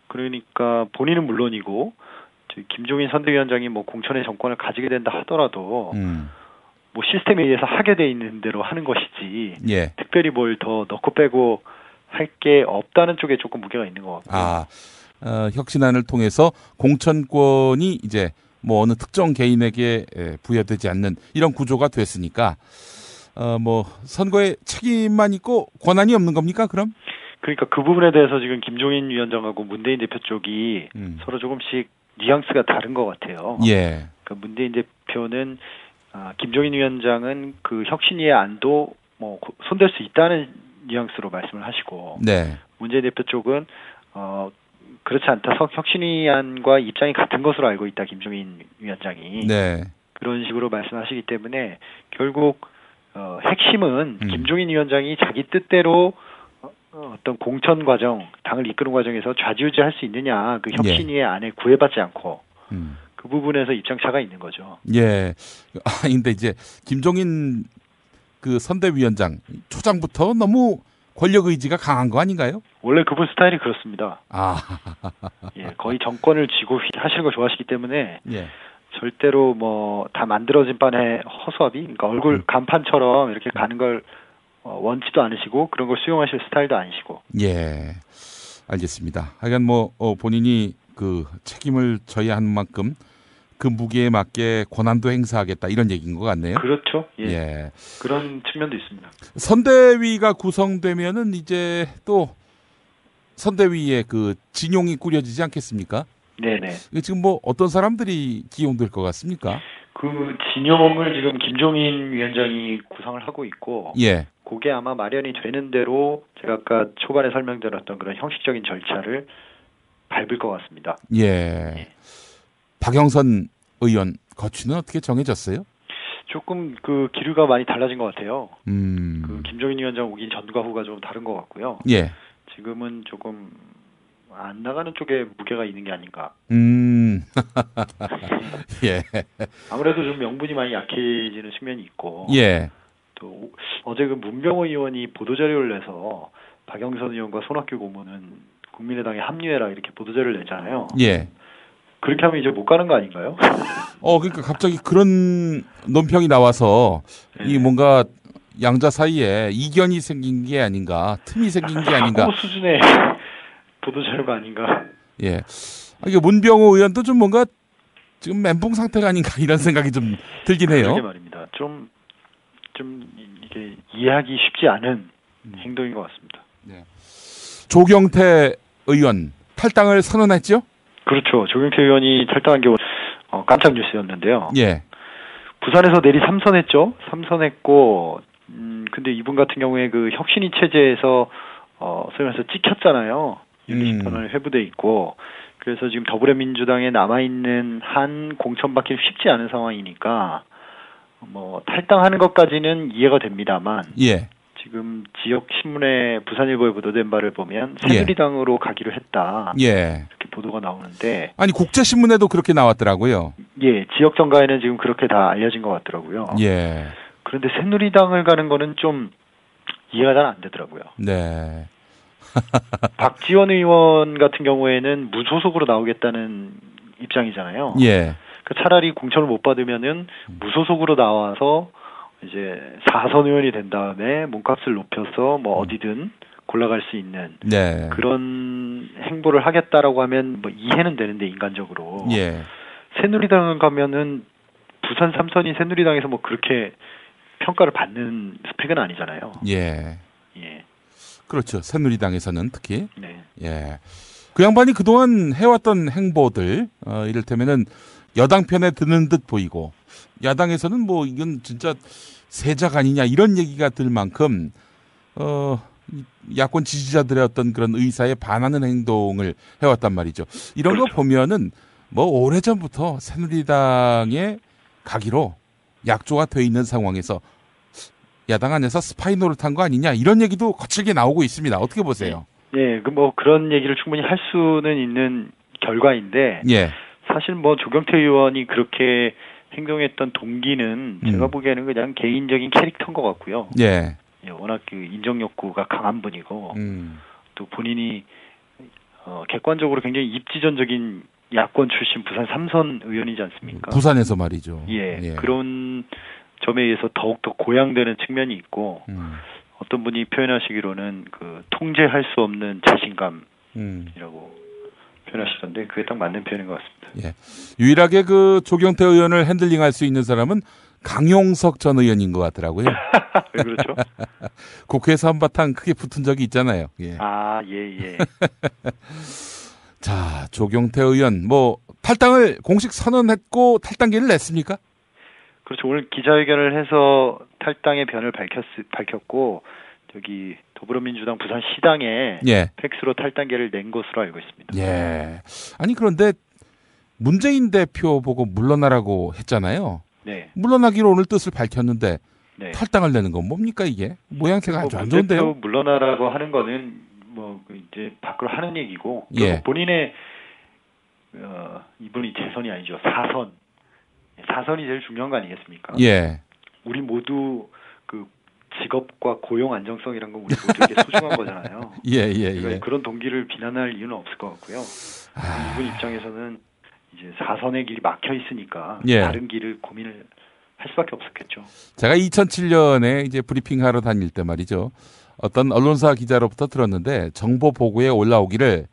Speaker 4: 그러니까 본인은 물론이고 김종인 선대위원장이 뭐 공천의 정권을 가지게 된다 하더라도 뭐 시스템에 의해서 하게 돼 있는 대로 하는 것이지
Speaker 2: 예.
Speaker 4: 특별히 뭘 더 넣고 빼고 할 게 없다는 쪽에 조금 무게가 있는 것 같고요.
Speaker 2: 혁신안을 통해서 공천권이 이제 뭐 어느 특정 개인에게 부여되지 않는 이런 구조가 됐으니까 뭐 선거에 책임만 있고 권한이 없는 겁니까? 그럼?
Speaker 4: 그러니까 그 부분에 대해서 지금 김종인 위원장하고 문재인 대표 쪽이 서로 조금씩 뉘앙스가 다른 것 같아요.
Speaker 2: 예.
Speaker 4: 그러니까 문재인 대표는 김종인 위원장은 그 혁신위의 안도 뭐 손댈 수 있다는 뉘앙스로 말씀을 하시고,
Speaker 2: 네.
Speaker 4: 문재인 대표 쪽은 그렇지 않다. 혁신위안과 입장이 같은 것으로 알고 있다. 김종인 위원장이.
Speaker 2: 네.
Speaker 4: 그런 식으로 말씀하시기 때문에 결국 핵심은 김종인 위원장이 자기 뜻대로 어떤 공천 과정, 당을 이끄는 과정에서 좌지우지할 수 있느냐, 그 혁신위의 안에 구애받지 않고 그 부분에서 입장차가 있는 거죠.
Speaker 2: 예. 근데 이제 김종인 그 선대위원장 초장부터 너무 권력 의지가 강한 거 아닌가요?
Speaker 4: 원래 그분 스타일이 그렇습니다.
Speaker 2: 예,
Speaker 4: 거의 정권을 쥐고 하시는 걸 좋아하시기 때문에
Speaker 2: 예.
Speaker 4: 절대로 뭐 다 만들어진 판에 허수아비, 그러니까 얼굴 간판처럼 이렇게 가는 걸 원치도 않으시고 그런 걸 수용하실 스타일도 아니시고.
Speaker 2: 예, 알겠습니다. 하여간 뭐 본인이 그 책임을 져야 하는 만큼 그 무게에 맞게 권한도 행사하겠다 이런 얘기인 것 같네요.
Speaker 4: 그렇죠. 예.
Speaker 2: 예.
Speaker 4: 그런 측면도 있습니다.
Speaker 2: 선대위가 구성되면은 이제 또 선대위에 그 진용이 꾸려지지 않겠습니까?
Speaker 4: 네네.
Speaker 2: 지금 뭐 어떤 사람들이 기용될 것 같습니까?
Speaker 4: 그 진용을 지금 김종인 위원장이 구상을 하고 있고,
Speaker 2: 예.
Speaker 4: 그게 아마 마련이 되는 대로 제가 아까 초반에 설명드렸던 그런 형식적인 절차를 밟을 것 같습니다.
Speaker 2: 예. 박영선 의원 거취는 어떻게 정해졌어요?
Speaker 4: 조금 그 기류가 많이 달라진 것 같아요.
Speaker 2: 그
Speaker 4: 김종인 위원장 오긴 전과 후가 좀 다른 것 같고요.
Speaker 2: 예.
Speaker 4: 지금은 조금 안 나가는 쪽에 무게가 있는 게 아닌가.
Speaker 2: 예.
Speaker 4: 아무래도 좀 명분이 많이 약해지는 측면이 있고.
Speaker 2: 예.
Speaker 4: 또 어제 그 문병호 의원이 보도자료를 내서 박영선 의원과 손학규 고문은 국민의당에 합류해라 이렇게 보도자료를 냈잖아요.
Speaker 2: 예.
Speaker 4: 그렇게 하면 이제 못 가는 거 아닌가요?
Speaker 2: 그러니까 갑자기 그런 논평이 나와서 이 뭔가 양자 사이에 이견이 생긴 게 아닌가, 틈이 생긴 게 아닌가.
Speaker 4: 사고 수준의 보도자료가 아닌가.
Speaker 2: 예. 이게 문병호 의원도 좀 뭔가 지금 멘붕 상태가 아닌가 이런 생각이 좀 들긴 해요.
Speaker 4: 그러게 말입니다. 좀 이게 이해하기 쉽지 않은 행동인 것 같습니다.
Speaker 2: 네. 조경태 의원 탈당을 선언했죠?
Speaker 4: 그렇죠. 조경태 의원이 탈당한 게 깜짝 뉴스였는데요.
Speaker 2: 예.
Speaker 4: 부산에서 내리 3선했죠. 3선했고, 근데 이분 같은 경우에 그 혁신위 체제에서 소위 말해서 찍혔잖아요. 윤리심판원에 회부돼 있고, 그래서 지금 더불어민주당에 남아있는 한 공천받기는 쉽지 않은 상황이니까 뭐 탈당하는 것까지는 이해가 됩니다만,
Speaker 2: 예.
Speaker 4: 지금 지역 신문에 부산일보에 보도된 바를 보면 새누리당으로 가기로 했다.
Speaker 2: 예.
Speaker 4: 이렇게 보도가 나오는데,
Speaker 2: 아니 국제신문에도 그렇게 나왔더라고요.
Speaker 4: 예, 지역 정가에는 지금 그렇게 다 알려진 것 같더라고요.
Speaker 2: 예.
Speaker 4: 그런데 새누리당을 가는 거는 좀 이해가 잘 안 되더라고요.
Speaker 2: 네.
Speaker 4: 박지원 의원 같은 경우에는 무소속으로 나오겠다는 입장이잖아요.
Speaker 2: 예.
Speaker 4: 그러니까 차라리 공천을 못 받으면은 무소속으로 나와서 이제 4선 의원이 된 다음에 몸값을 높여서 뭐 어디든 골라갈 수 있는
Speaker 2: 네.
Speaker 4: 그런 행보를 하겠다라고 하면 뭐 이해는 되는데 인간적으로.
Speaker 2: 예.
Speaker 4: 새누리당을 가면은 부산 3선이 새누리당에서 뭐 그렇게 평가를 받는 스펙은 아니잖아요.
Speaker 2: 예.
Speaker 4: 예.
Speaker 2: 그렇죠. 새누리당에서는 특히.
Speaker 4: 네.
Speaker 2: 예. 그 양반이 그동안 해왔던 행보들, 이를테면은 여당 편에 드는 듯 보이고, 야당에서는 뭐 이건 진짜 세작 아니냐 이런 얘기가 들 만큼, 야권 지지자들의 어떤 그런 의사에 반하는 행동을 해왔단 말이죠. 이런
Speaker 4: 그렇죠.
Speaker 2: 거 보면은 뭐 오래전부터 새누리당에 가기로 약조가 돼 있는 상황에서 야당 안에서 스파이 노릇한 거 아니냐 이런 얘기도 거칠게 나오고 있습니다. 어떻게 보세요?
Speaker 4: 예, 뭐 그런 얘기를 충분히 할 수는 있는 결과인데
Speaker 2: 예.
Speaker 4: 사실 뭐 조경태 의원이 그렇게 행동했던 동기는 제가 보기에는 그냥 개인적인 캐릭터인 것 같고요.
Speaker 2: 예.
Speaker 4: 예, 워낙 그 인정 욕구가 강한 분이고 또 본인이 객관적으로 굉장히 입지전적인 야권 출신 부산 3선 의원이지 않습니까?
Speaker 2: 부산에서 말이죠.
Speaker 4: 예. 그런 점에 의해서 더욱더 고양되는 측면이 있고 어떤 분이 표현하시기로는 그 통제할 수 없는 자신감이라고 표현하시던데 그게 딱 맞는 표현인 것 같습니다.
Speaker 2: 예. 유일하게 그 조경태 의원을 핸들링할 수 있는 사람은 강용석 전 의원인 것 같더라고요.
Speaker 4: 왜 그렇죠?
Speaker 2: 국회에서 한바탕 크게 붙은 적이 있잖아요. 예.
Speaker 4: 예.
Speaker 2: 자, 조경태 의원 뭐 탈당을 공식 선언했고 탈당기를 냈습니까?
Speaker 4: 그렇죠. 오늘 기자회견을 해서 탈당의 변을 밝혔고 저기 더불어민주당 부산시당에 팩스로 탈당계를 낸 것으로 알고 있습니다.
Speaker 2: 예. 아니 그런데 문재인 대표 보고 물러나라고 했잖아요.
Speaker 4: 네.
Speaker 2: 물러나기로 오늘 뜻을 밝혔는데 탈당을 내는 건 뭡니까 이게? 모양새가 아주 안 좋은데요.
Speaker 4: 대표 물러나라고 하는 거는 뭐 이제 밖으로 하는 얘기고 본인의 이분이 재선이 아니죠. 4선이 제일 중요한 거 아니겠습니까?
Speaker 2: 예.
Speaker 4: 우리 모두 그 직업과 고용 안정성이란 건 우리 모두에게 소중한 거잖아요.
Speaker 2: 예.
Speaker 4: 그런 동기를 비난할 이유는 없을 것 같고요. 이분 입장에서는 이제 4선의 길이 막혀 있으니까 다른 길을 고민을 할 수밖에 없었겠죠.
Speaker 2: 제가 2007년에 이제 브리핑하러 다닐 때 말이죠. 어떤 언론사 기자로부터 들었는데 정보 보고에 올라오기를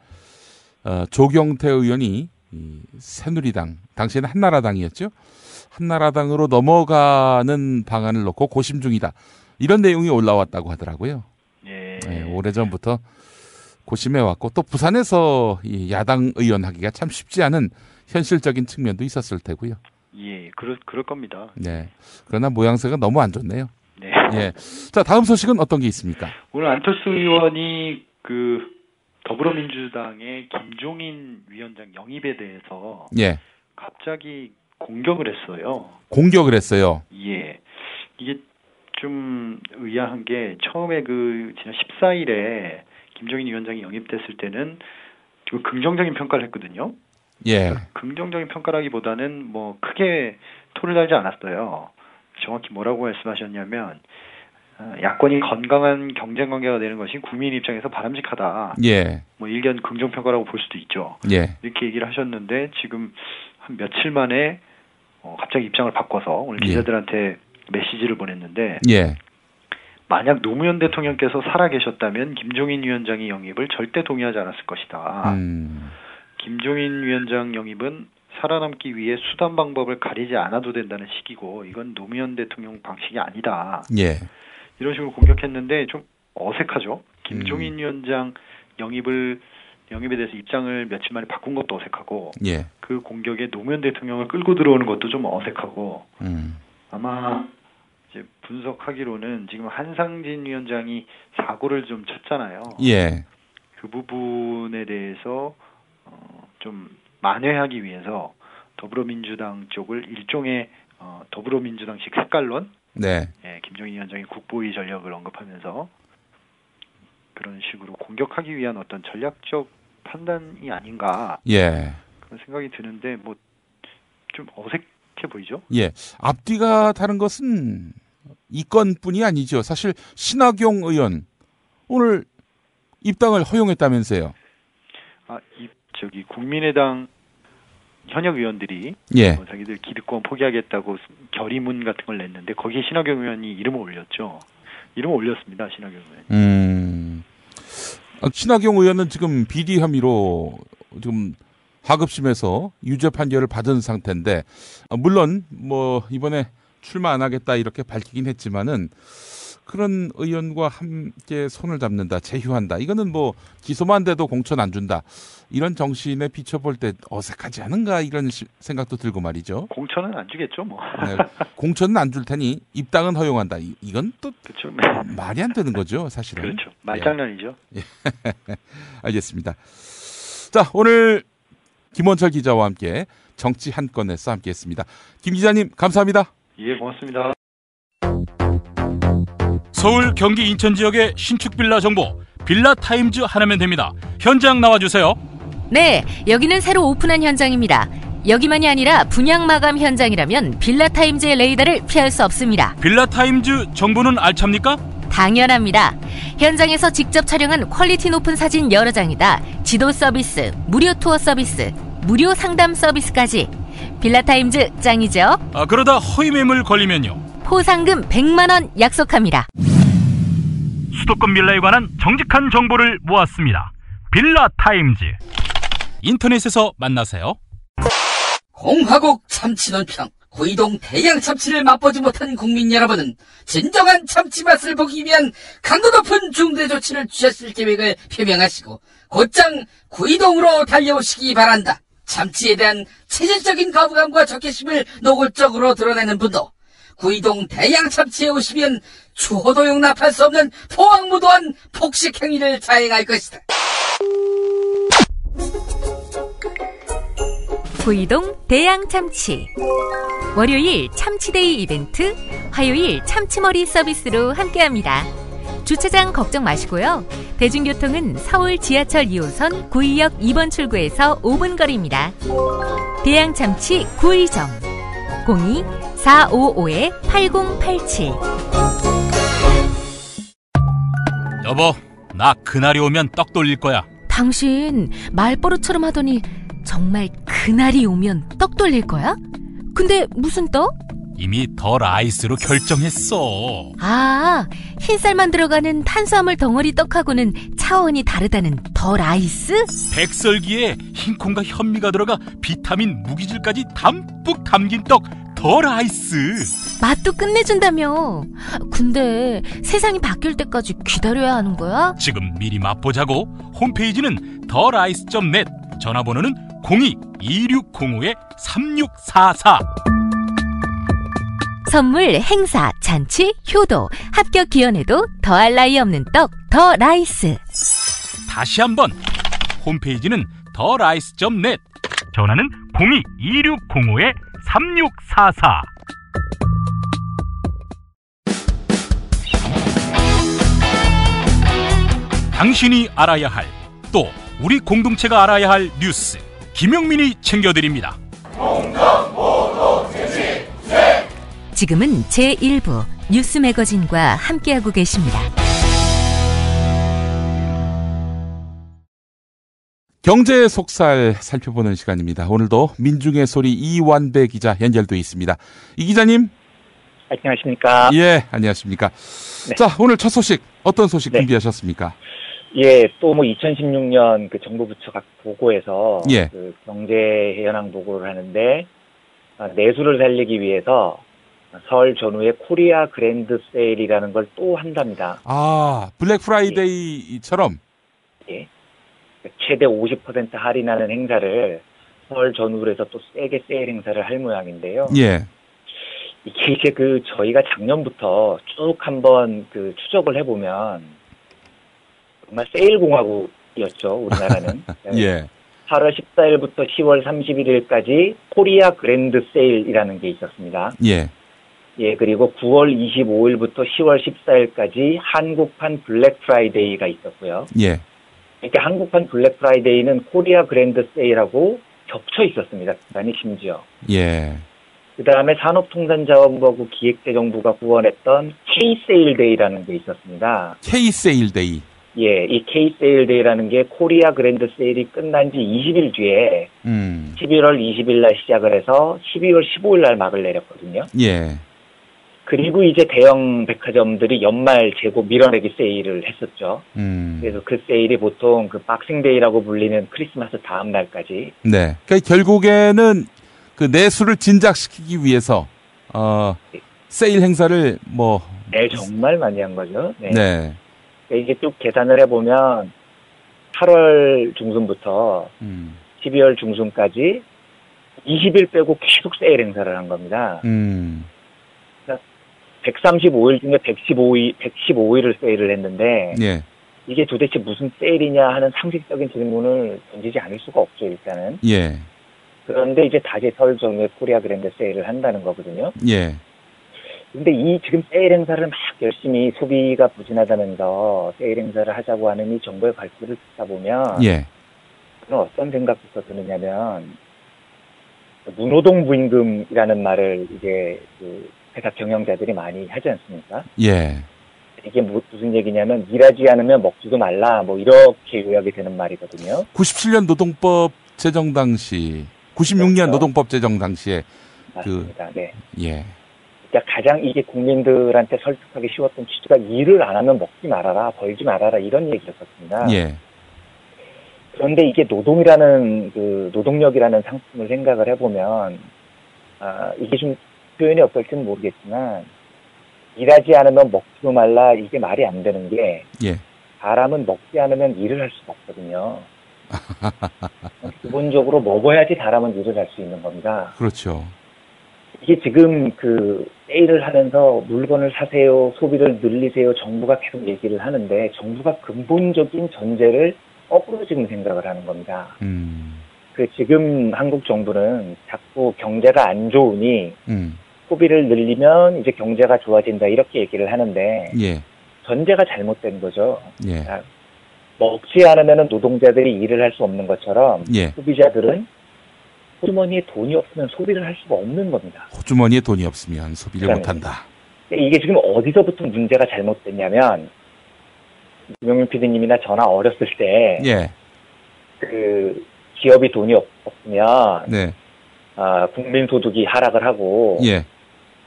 Speaker 2: 조경태 의원이 이 새누리당, 당시에는 한나라당이었죠. 한나라당으로 넘어가는 방안을 놓고 고심 중이다. 이런 내용이 올라왔다고 하더라고요. 예, 오래전부터 고심해왔고 또 부산에서 이 야당 의원 하기가 참 쉽지 않은 현실적인 측면도 있었을 테고요.
Speaker 4: 예, 그럴 겁니다.
Speaker 2: 네. 그러나 모양새가 너무 안 좋네요.
Speaker 4: 네.
Speaker 2: 예. 자, 다음 소식은 어떤 게 있습니까?
Speaker 4: 오늘 안철수 의원이 그 더불어민주당의 김종인 위원장 영입에 대해서 갑자기 공격을 했어요.
Speaker 2: 공격을 했어요.
Speaker 4: 예. 이게 좀 의아한 게 처음에 그 지난 14일에 김종인 위원장이 영입됐을 때는 그 긍정적인 평가를 했거든요.
Speaker 2: 예.
Speaker 4: 긍정적인 평가라기보다는 뭐 크게 토를 달지 않았어요. 정확히 뭐라고 말씀하셨냐면 야권이 건강한 경쟁 관계가 되는 것이 국민 입장에서 바람직하다.
Speaker 2: 예.
Speaker 4: 뭐 일견 긍정 평가라고 볼 수도 있죠.
Speaker 2: 예.
Speaker 4: 이렇게 얘기를 하셨는데 지금 한 며칠 만에 갑자기 입장을 바꿔서 오늘 기자들한테 메시지를 보냈는데 만약 노무현 대통령께서 살아계셨다면 김종인 위원장의 영입을 절대 동의하지 않았을 것이다. 김종인 위원장 영입은 살아남기 위해 수단 방법을 가리지 않아도 된다는 식이고 이건 노무현 대통령 방식이 아니다. 이런 식으로 공격했는데 좀 어색하죠. 김종인 위원장 영입에 대해서 입장을 며칠 만에 바꾼 것도 어색하고 그 공격에 노무현 대통령을 끌고 들어오는 것도 좀 어색하고 아마 이제 분석하기로는 지금 한상진 위원장이 사고를 좀 쳤잖아요. 그 부분에 대해서 좀 만회하기 위해서 더불어민주당 쪽을 일종의 더불어민주당식 색깔론 김종인 위원장의 국보위 전력을 언급하면서 그런 식으로 공격하기 위한 어떤 전략적 판단이 아닌가 그런 생각이 드는데 뭐 좀 어색해 보이죠?
Speaker 2: 앞뒤가 다른 것은 이 건뿐이 아니죠. 사실 신학용 의원 오늘 입당을 허용했다면서요?
Speaker 4: 저기 국민의당 현역 의원들이 자기들 기득권 포기하겠다고 결의문 같은 걸 냈는데 거기에 신학용 의원이 이름을 올렸죠. 이름을 올렸습니다. 신학용 의원이.
Speaker 2: 신학용 의원은 지금 비리 혐의로 지금 하급심에서 유죄 판결을 받은 상태인데 물론 뭐 이번에 출마 안 하겠다 이렇게 밝히긴 했지만은 그런 의원과 함께 손을 잡는다, 제휴한다. 이거는 뭐 기소만 돼도 공천 안 준다. 이런 정신에 비춰볼 때 어색하지 않은가 이런 생각도 들고 말이죠.
Speaker 4: 공천은 안 주겠죠, 뭐.
Speaker 2: 공천은 안 줄 테니 입당은 허용한다. 이건 또 말이 안 되는 거죠, 사실은.
Speaker 4: 그렇죠. 말장난이죠.
Speaker 2: 알겠습니다. 자, 오늘 김원철 기자와 함께 정치 한 건에서 함께했습니다. 김 기자님 감사합니다.
Speaker 4: 예, 고맙습니다.
Speaker 9: 서울, 경기, 인천 지역의 신축 빌라 정보 빌라 타임즈 하나면 됩니다. 현장 나와주세요.
Speaker 7: 네, 여기는 새로 오픈한 현장입니다. 여기만이 아니라 분양 마감 현장이라면 빌라 타임즈의 레이더를 피할 수 없습니다.
Speaker 9: 빌라 타임즈 정보는 알찹니까?
Speaker 7: 당연합니다. 현장에서 직접 촬영한 퀄리티 높은 사진 여러 장이다. 지도 서비스, 무료 투어 서비스, 무료 상담 서비스까지. 빌라 타임즈 짱이죠?
Speaker 9: 그러다 허위 매물 걸리면요?
Speaker 7: 포상금 100만 원 약속합니다.
Speaker 9: 수도권 빌라에 관한 정직한 정보를 모았습니다. 빌라 타임즈. 인터넷에서 만나세요.
Speaker 5: 공화국 참치 논평. 구이동 대양 참치를 맛보지 못한 국민 여러분은 진정한 참치 맛을 보기 위한 강도 높은 중대 조치를 취하실 계획을 표명하시고 곧장 구이동으로 달려오시기 바란다. 참치에 대한 체질적인 거부감과 적개심을 노골적으로 드러내는 분도 구이동 대양 참치에 오시면 추호도 용납할 수 없는 포악무도한 폭식 행위를 자행할 것이다.
Speaker 7: 구이동 대양참치. 월요일 참치데이 이벤트, 화요일 참치머리 서비스로 함께합니다. 주차장 걱정 마시고요. 대중교통은 서울 지하철 2호선 구의역 2번 출구에서 5분 거리입니다. 대양참치 구의점 02-455-8087.
Speaker 9: 여보, 나 그날이 오면 떡 돌릴 거야.
Speaker 7: 당신 말버릇처럼 하더니 정말 그날이 오면 떡 돌릴 거야? 근데 무슨 떡?
Speaker 9: 이미 더 라이스로 결정했어.
Speaker 7: 아, 흰쌀만 들어가는 탄수화물 덩어리 떡하고는 차원이 다르다는 더 라이스?
Speaker 9: 백설기에 흰콩과 현미가 들어가 비타민 무기질까지 담뿍 담긴 떡 더 라이스.
Speaker 7: 맛도 끝내준다며. 근데 세상이 바뀔 때까지 기다려야 하는 거야?
Speaker 9: 지금 미리 맛보자고. 홈페이지는 더라이스.net, 전화번호는 02-2605-3644.
Speaker 7: 선물, 행사, 잔치, 효도, 합격 기원에도 더할 나위 없는 떡, 더 라이스.
Speaker 9: 다시 한번 홈페이지는 더라이스.net, 전화는 02-2605-3644. 당신이 알아야 할, 또 우리 공동체가 알아야 할 뉴스, 김영민이 챙겨드립니다.
Speaker 7: 지금은 제1부 뉴스 매거진과 함께하고 계십니다.
Speaker 2: 경제의 속살 살펴보는 시간입니다. 오늘도 민중의 소리 이완배 기자 연결돼 있습니다. 이 기자님.
Speaker 6: 안녕하십니까.
Speaker 2: 예, 안녕하십니까. 네. 자, 오늘 첫 소식 어떤 소식 준비하셨습니까?
Speaker 6: 예, 또 뭐 2016년 그 정부 부처 각 보고에서
Speaker 2: 예.
Speaker 6: 그 경제 현황 보고를 하는데 내수를 살리기 위해서 설 전후에 코리아 그랜드 세일이라는 걸 또 한답니다.
Speaker 2: 아, 블랙 프라이데이처럼?
Speaker 6: 예. 최대 50% 할인하는 행사를 설 전후로 해서 또 세게 세일 행사를 할 모양인데요.
Speaker 2: 예.
Speaker 6: 이게 이제 그 저희가 작년부터 쭉 한번 그 추적을 해보면 정말 세일 공화국이었죠, 우리나라는.
Speaker 2: 예.
Speaker 6: 8월 14일부터 10월 31일까지 코리아 그랜드 세일이라는 게 있었습니다.
Speaker 2: 예.
Speaker 6: 예, 그리고 9월 25일부터 10월 14일까지 한국판 블랙 프라이데이가 있었고요.
Speaker 2: 예.
Speaker 6: 이렇게 한국판 블랙 프라이데이는 코리아 그랜드 세일하고 겹쳐 있었습니다. 아니 심지어.
Speaker 2: 예.
Speaker 6: 그다음에 산업통상자원부하고 기획재정부가 구원했던 K-세일데이라는 게 있었습니다.
Speaker 2: K-세일데이.
Speaker 6: 예, 이 K-세일데이라는 게 코리아 그랜드 세일이 끝난 지 20일 뒤에 11월 20일 날 시작을 해서 12월 15일 날 막을 내렸거든요.
Speaker 2: 예.
Speaker 6: 그리고 이제 대형 백화점들이 연말 재고 밀어내기 세일을 했었죠. 그래서 그 세일이 보통 그 박싱데이라고 불리는 크리스마스 다음 날까지.
Speaker 2: 네. 그러니까 결국에는 그 내수를 진작시키기 위해서 세일 행사를 뭐.
Speaker 6: 네, 정말 많이 한 거죠. 네.
Speaker 2: 네.
Speaker 6: 이게 쭉 계산을 해보면 8월 중순부터 12월 중순까지 20일 빼고 계속 세일 행사를 한 겁니다. 135일 중에 115일을 세일을 했는데
Speaker 2: 예.
Speaker 6: 이게 도대체 무슨 세일이냐 하는 상식적인 질문을 던지지 않을 수가 없죠, 일단은.
Speaker 2: 예.
Speaker 6: 그런데 이제 다시 설 전후에 코리아 그랜드 세일을 한다는 거거든요.
Speaker 2: 예.
Speaker 6: 근데 이 지금 세일 행사를 막 열심히 소비가 부진하다면서 세일 행사를 하자고 하는 이 정부의 발표를 듣다 보면
Speaker 2: 예.
Speaker 6: 저는 어떤 생각부터 드느냐면 무노동 부임금이라는 말을 이제 그 회사 경영자들이 많이 하지 않습니까?
Speaker 2: 예.
Speaker 6: 이게 무슨 얘기냐면 일하지 않으면 먹지도 말라 뭐 이렇게 요약이 되는 말이거든요.
Speaker 2: 97년 노동법 제정 당시, 96년
Speaker 6: 그렇죠.
Speaker 2: 노동법 제정 당시에
Speaker 6: 맞습니다. 네.
Speaker 2: 예.
Speaker 6: 그러니까 가장 이게 국민들한테 설득하기 쉬웠던 취지가 일을 안 하면 먹지 말아라, 벌지 말아라 이런 얘기였었습니다.
Speaker 2: 예.
Speaker 6: 그런데 이게 노동이라는 그 노동력이라는 상품을 생각을 해보면 이게 좀 표현이 어떨지는 모르겠지만 일하지 않으면 먹지도 말라 이게 말이 안 되는 게
Speaker 2: 예.
Speaker 6: 사람은 먹지 않으면 일을 할 수가 없거든요. 기본적으로 먹어야지 사람은 일을 할 수 있는 겁니다.
Speaker 2: 그렇죠.
Speaker 6: 이게 지금 그 세일을 하면서 물건을 사세요, 소비를 늘리세요, 정부가 계속 얘기를 하는데 정부가 근본적인 전제를 거꾸로 지금 생각을 하는 겁니다. 그 지금 한국 정부는 자꾸 경제가 안 좋으니 소비를 늘리면 이제 경제가 좋아진다 이렇게 얘기를 하는데
Speaker 2: 예.
Speaker 6: 전제가 잘못된 거죠.
Speaker 2: 예.
Speaker 6: 먹지 않으면 노동자들이 일을 할 수 없는 것처럼
Speaker 2: 예.
Speaker 6: 소비자들은 호주머니에 돈이 없으면 소비를 할 수가 없는 겁니다.
Speaker 2: 호주머니에 돈이 없으면 소비를
Speaker 6: 그러니까
Speaker 2: 못한다.
Speaker 6: 이게 지금 어디서부터 문제가 잘못됐냐면 김용민 PD님이나 저나 어렸을 때
Speaker 2: 예.
Speaker 6: 그 기업이 돈이 없으면
Speaker 2: 네.
Speaker 6: 국민소득이 하락을 하고
Speaker 2: 예.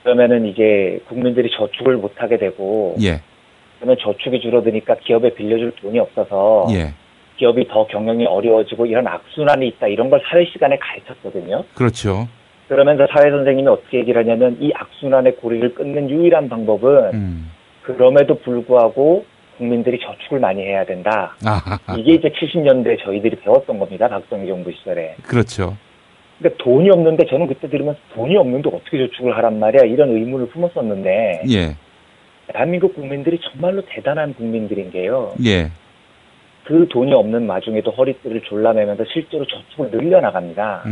Speaker 6: 그러면은 이제 국민들이 저축을 못하게 되고
Speaker 2: 예.
Speaker 6: 그러면 저축이 줄어드니까 기업에 빌려줄 돈이 없어서
Speaker 2: 예.
Speaker 6: 기업이 더 경영이 어려워지고 이런 악순환이 있다 이런 걸 사회 시간에 가르쳤거든요.
Speaker 2: 그렇죠.
Speaker 6: 그러면서 사회 선생님이 어떻게 얘기를 하냐면 이 악순환의 고리를 끊는 유일한 방법은 그럼에도 불구하고 국민들이 저축을 많이 해야 된다. 이게 이제 70년대 저희들이 배웠던 겁니다. 박정희 정부 시절에.
Speaker 2: 그렇죠.
Speaker 6: 그러니까 돈이 없는데 저는 그때 들으면서 돈이 없는데 어떻게 저축을 하란 말이야 이런 의문을 품었었는데
Speaker 2: 예.
Speaker 6: 대한민국 국민들이 정말로 대단한 국민들인 게요.
Speaker 2: 예.
Speaker 6: 그 돈이 없는 와중에도 허리띠를 졸라매면서 실제로 저축을 늘려나갑니다.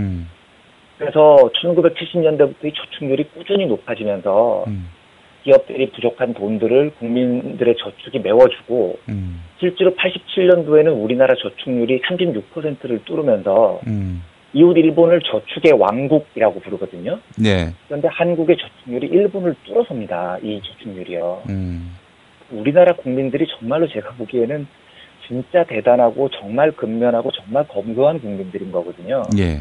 Speaker 6: 그래서 1970년대부터 이 저축률이 꾸준히 높아지면서 기업들이 부족한 돈들을 국민들의 저축이 메워주고 실제로 87년도에는 우리나라 저축률이 36%를 뚫으면서 이웃 일본을 저축의 왕국이라고 부르거든요.
Speaker 2: 네.
Speaker 6: 그런데 한국의 저축률이 일본을 뚫어섭니다. 이 저축률이요. 우리나라 국민들이 정말로 제가 보기에는 진짜 대단하고 정말 근면하고 정말 검소한 국민들인 거거든요.
Speaker 2: 예.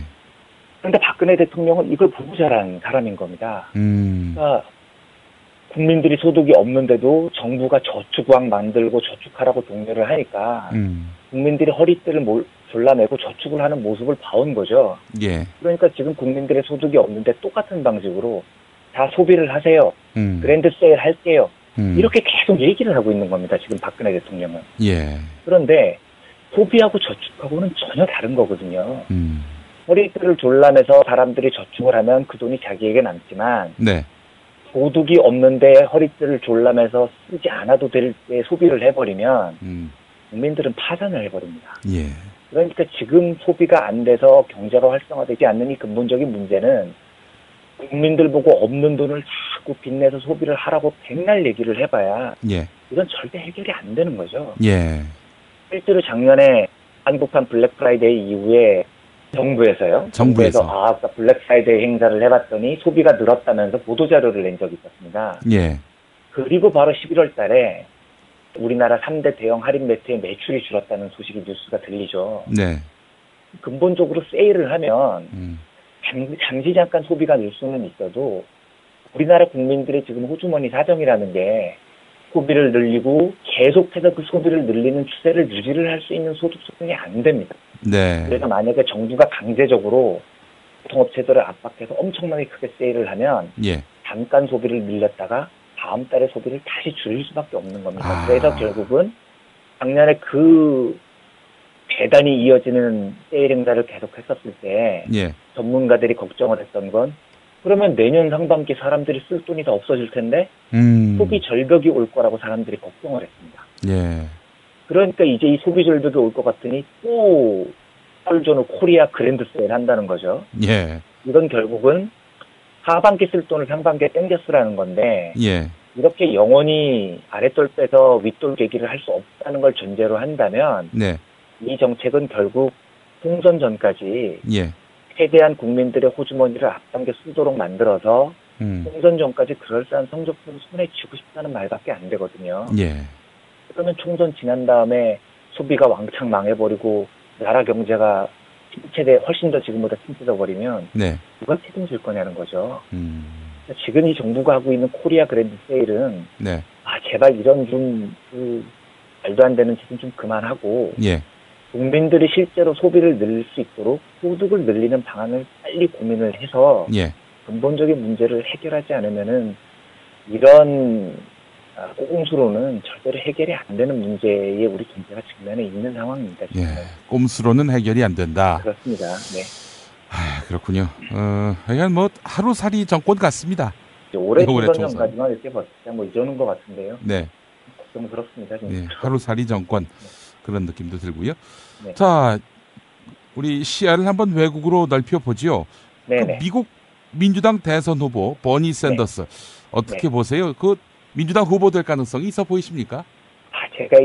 Speaker 6: 그런데 박근혜 대통령은 이걸 보고 자란 사람인 겁니다. 그러니까 국민들이 소득이 없는데도 정부가 저축왕 만들고 저축하라고 독려를 하니까 국민들이 허리띠를 졸라매고 저축을 하는 모습을 봐온 거죠.
Speaker 2: 예.
Speaker 6: 그러니까 지금 국민들의 소득이 없는데 똑같은 방식으로 다 소비를 하세요. 그랜드 세일 할게요. 이렇게 계속 얘기를 하고 있는 겁니다. 지금 박근혜 대통령은.
Speaker 2: 예.
Speaker 6: 그런데 소비하고 저축하고는 전혀 다른 거거든요. 허리띠를 졸라매서 사람들이 저축을 하면 그 돈이 자기에게 남지만
Speaker 2: 네.
Speaker 6: 소득이 없는데 허리띠를 졸라매서 쓰지 않아도 될 때 소비를 해버리면 국민들은 파산을 해버립니다.
Speaker 2: 예.
Speaker 6: 그러니까 지금 소비가 안 돼서 경제가 활성화되지 않는 이 근본적인 문제는 국민들 보고 없는 돈을 자꾸 빚내서 소비를 하라고 백날 얘기를 해봐야
Speaker 2: 예.
Speaker 6: 이건 절대 해결이 안 되는 거죠.
Speaker 2: 예.
Speaker 6: 실제로 작년에 한국판 블랙 프라이데이 이후에 정부에서 아까 블랙 프라이데이 행사를 해봤더니 소비가 늘었다면서 보도자료를 낸 적이 있었습니다.
Speaker 2: 예.
Speaker 6: 그리고 바로 11월 달에 우리나라 3대 대형 할인 매트의 매출이 줄었다는 소식이 뉴스가 들리죠.
Speaker 2: 네.
Speaker 6: 근본적으로 세일을 하면 잠시 잠깐 소비가 늘 수는 있어도 우리나라 국민들의 지금 호주머니 사정이라는 게 소비를 늘리고 계속해서 그 소비를 늘리는 추세를 유지를 할 수 있는 소득 수준이 안 됩니다.
Speaker 2: 네.
Speaker 6: 그래서 만약에 정부가 강제적으로 유통업체들을 압박해서 엄청나게 크게 세일을 하면
Speaker 2: 예.
Speaker 6: 잠깐 소비를 늘렸다가 다음 달에 소비를 다시 줄일 수밖에 없는 겁니다. 그래서 결국은 작년에 그 대단히 이어지는 세일 행사를 계속했었을 때
Speaker 2: 예.
Speaker 6: 전문가들이 걱정을 했던 건 그러면 내년 상반기 사람들이 쓸 돈이 더 없어질 텐데 소비 절벽이 올 거라고 사람들이 걱정을 했습니다.
Speaker 2: 예.
Speaker 6: 그러니까 이제 이 소비절벽이 올 것 같으니 또 펄존을 코리아 그랜드 세일 한다는 거죠.
Speaker 2: 예.
Speaker 6: 이건 결국은 하반기 쓸 돈을 상반기에 땡겨 쓰라는 건데
Speaker 2: 예.
Speaker 6: 이렇게 영원히 아랫돌 빼서 윗돌 계기를 할 수 없다는 걸 전제로 한다면
Speaker 2: 네.
Speaker 6: 이 정책은 결국 총선 전까지
Speaker 2: 예.
Speaker 6: 최대한 국민들의 호주머니를 앞당겨 쓰도록 만들어서 총선 전까지 그럴싸한 성적표를 손에 쥐고 싶다는 말밖에 안 되거든요.
Speaker 2: 예.
Speaker 6: 그러면 총선 지난 다음에 소비가 왕창 망해버리고 나라 경제가 훨씬 더 지금보다 침체돼 버리면
Speaker 2: 네.
Speaker 6: 누가 책임질 거냐는 거죠. 그러니까 지금 이 정부가 하고 있는 코리아 그랜드 세일은
Speaker 2: 네.
Speaker 6: 제발 이런 말도 안 되는 짓은 좀 그만하고
Speaker 2: 예.
Speaker 6: 국민들이 실제로 소비를 늘릴 수 있도록 소득을 늘리는 방안을 빨리 고민을 해서
Speaker 2: 예.
Speaker 6: 근본적인 문제를 해결하지 않으면은 이런 꼼수로는 절대로 해결이 안 되는 문제에 우리 경제가 직면해 있는 상황입니다. 지금.
Speaker 2: 예. 꼼수로는 해결이 안 된다.
Speaker 6: 그렇습니다. 네.
Speaker 2: 그렇군요. 하여간 뭐 하루살이 정권 같습니다.
Speaker 6: 올해 총선까지만 이렇게 버티자 뭐 이러는 것 같은데요.
Speaker 2: 네.
Speaker 6: 걱정스럽습니다.
Speaker 2: 네. 하루살이 정권 그런 느낌도 들고요.
Speaker 6: 네.
Speaker 2: 자, 우리 시야를 한번 외국으로 넓혀보죠. 그 미국 민주당 대선 후보 버니 샌더스 어떻게 보세요? 그 민주당 후보 될 가능성이 있어 보이십니까?
Speaker 6: 제가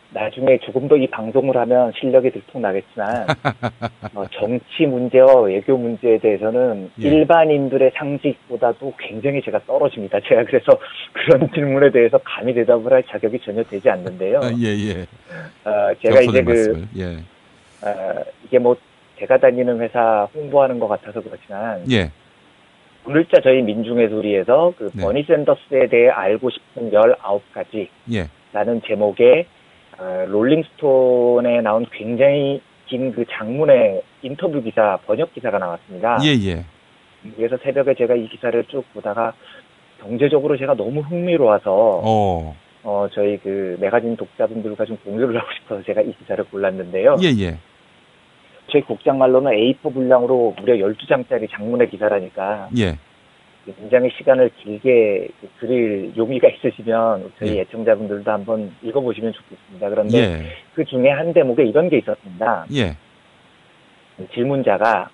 Speaker 6: 나중에 조금 더 이 방송을 하면 실력이 들통나겠지만 정치 문제와 외교 문제에 대해서는 일반인들의 상식보다도 굉장히 제가 떨어집니다. 제가 그래서 그런 질문에 대해서 감히 대답을 할 자격이 전혀 되지 않는데요. 제가 이제 이게 뭐 제가 다니는 회사 홍보하는 것 같아서 그렇지만 오늘자 저희 민중의 소리에서 그 버니 샌더스에 대해 알고 싶은 19가지 라는 제목의 롤링스톤에 나온 굉장히 긴 그 장문의 인터뷰 기사, 번역 기사가 나왔습니다. 그래서 새벽에 제가 이 기사를 쭉 보다가 경제적으로 제가 너무 흥미로워서 저희 그 매거진 독자분들과 좀 공유를 하고 싶어서 제가 이 기사를 골랐는데요. 저희 국장 말로는 A4 분량으로 무려 12장짜리 장문의 기사라니까 굉장히 시간을 길게 드릴 용의가 있으시면 저희 애청자분들도 한번 읽어보시면 좋겠습니다. 그런데 그 중에 한 대목에 이런 게 있었습니다. 질문자가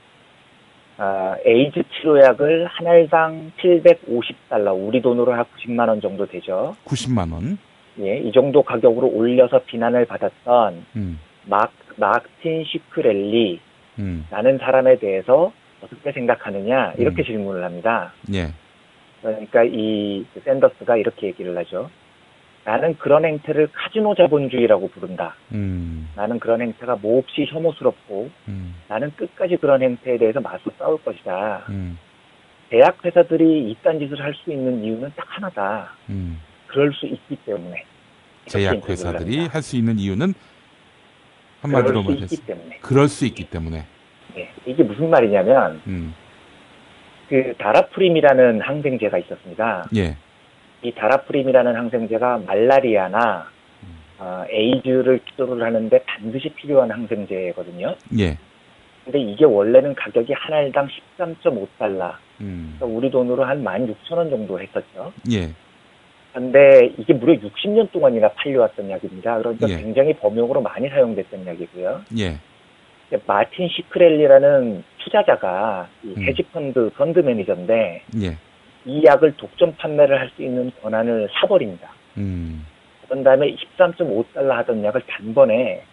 Speaker 6: 에이즈 치료약을 한 알당 $750, 우리 돈으로 한 90만 원 정도 되죠.
Speaker 2: 90만 원?
Speaker 6: 이 정도 가격으로 올려서 비난을 받았던 마틴 시크렐리 라는 사람에 대해서 어떻게 생각하느냐 이렇게 질문을 합니다. 그러니까 이 샌더스가 이렇게 얘기를 하죠. 나는 그런 행태를 카지노 자본주의라고 부른다. 나는 그런 행태가 몹시 혐오스럽고 나는 끝까지 그런 행태에 대해서 맞서 싸울 것이다. 대학 회사들이 이딴 짓을 할 수 있는 이유는 딱 하나다. 그럴 수 있기 때문에.
Speaker 2: 제약 회사들이 할 수 있는 이유는 한마디로 말해서 그럴 수 있기 때문에.
Speaker 6: 이게 무슨 말이냐면 그 다라프림이라는 항생제가 있었습니다. 이 다라프림이라는 항생제가 말라리아나 에이즈를 치료를 하는데 반드시 필요한 항생제거든요. 근데 이게 원래는 가격이 한 알당 $13.5. 그러니까 우리 돈으로 한 16,000원 정도 했었죠. 근데 이게 무려 60년 동안이나 팔려왔던 약입니다. 그러니까 굉장히 범용으로 많이 사용됐던 약이고요. 마틴 시크렐리라는 투자자가 이 헤지펀드 펀드 매니저인데 이 약을 독점 판매를 할 수 있는 권한을 사버립니다. 그런 다음에 $13.5 하던 약을 단번에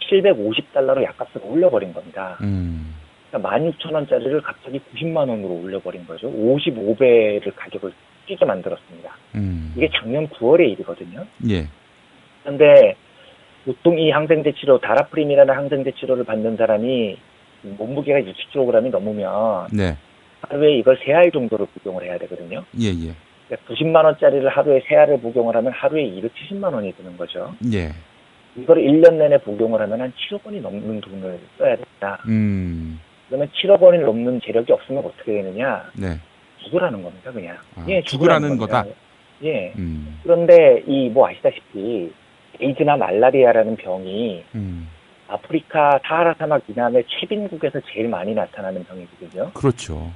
Speaker 6: $750로 약값을 올려버린 겁니다. 그러니까 16,000원짜리를 갑자기 90만 원으로 올려버린 거죠. 55배를 가격을 뛰게 만들었습니다. 이게 작년 9월의 일이거든요. 그런데 보통 이 항생제 치료, 다라프림이라는 항생제 치료를 받는 사람이 몸무게가 60kg이 넘으면 하루에 이걸 3알 정도를 복용을 해야 되거든요. 그러니까 90만 원짜리를 하루에 3알을 복용을 하면 하루에 270만 원이 드는 거죠. 이걸 1년 내내 복용을 하면 한 7억 원이 넘는 돈을 써야 됩니다. 그러면 7억 원이 넘는 재력이 없으면 어떻게 되느냐? 죽으라는 겁니다, 그냥.
Speaker 2: 죽으라는 거다.
Speaker 6: 그런데 아시다시피 에이즈나 말라리아라는 병이 아프리카 사하라 사막 이남의 최빈국에서 제일 많이 나타나는 병이거든요.
Speaker 2: 그렇죠.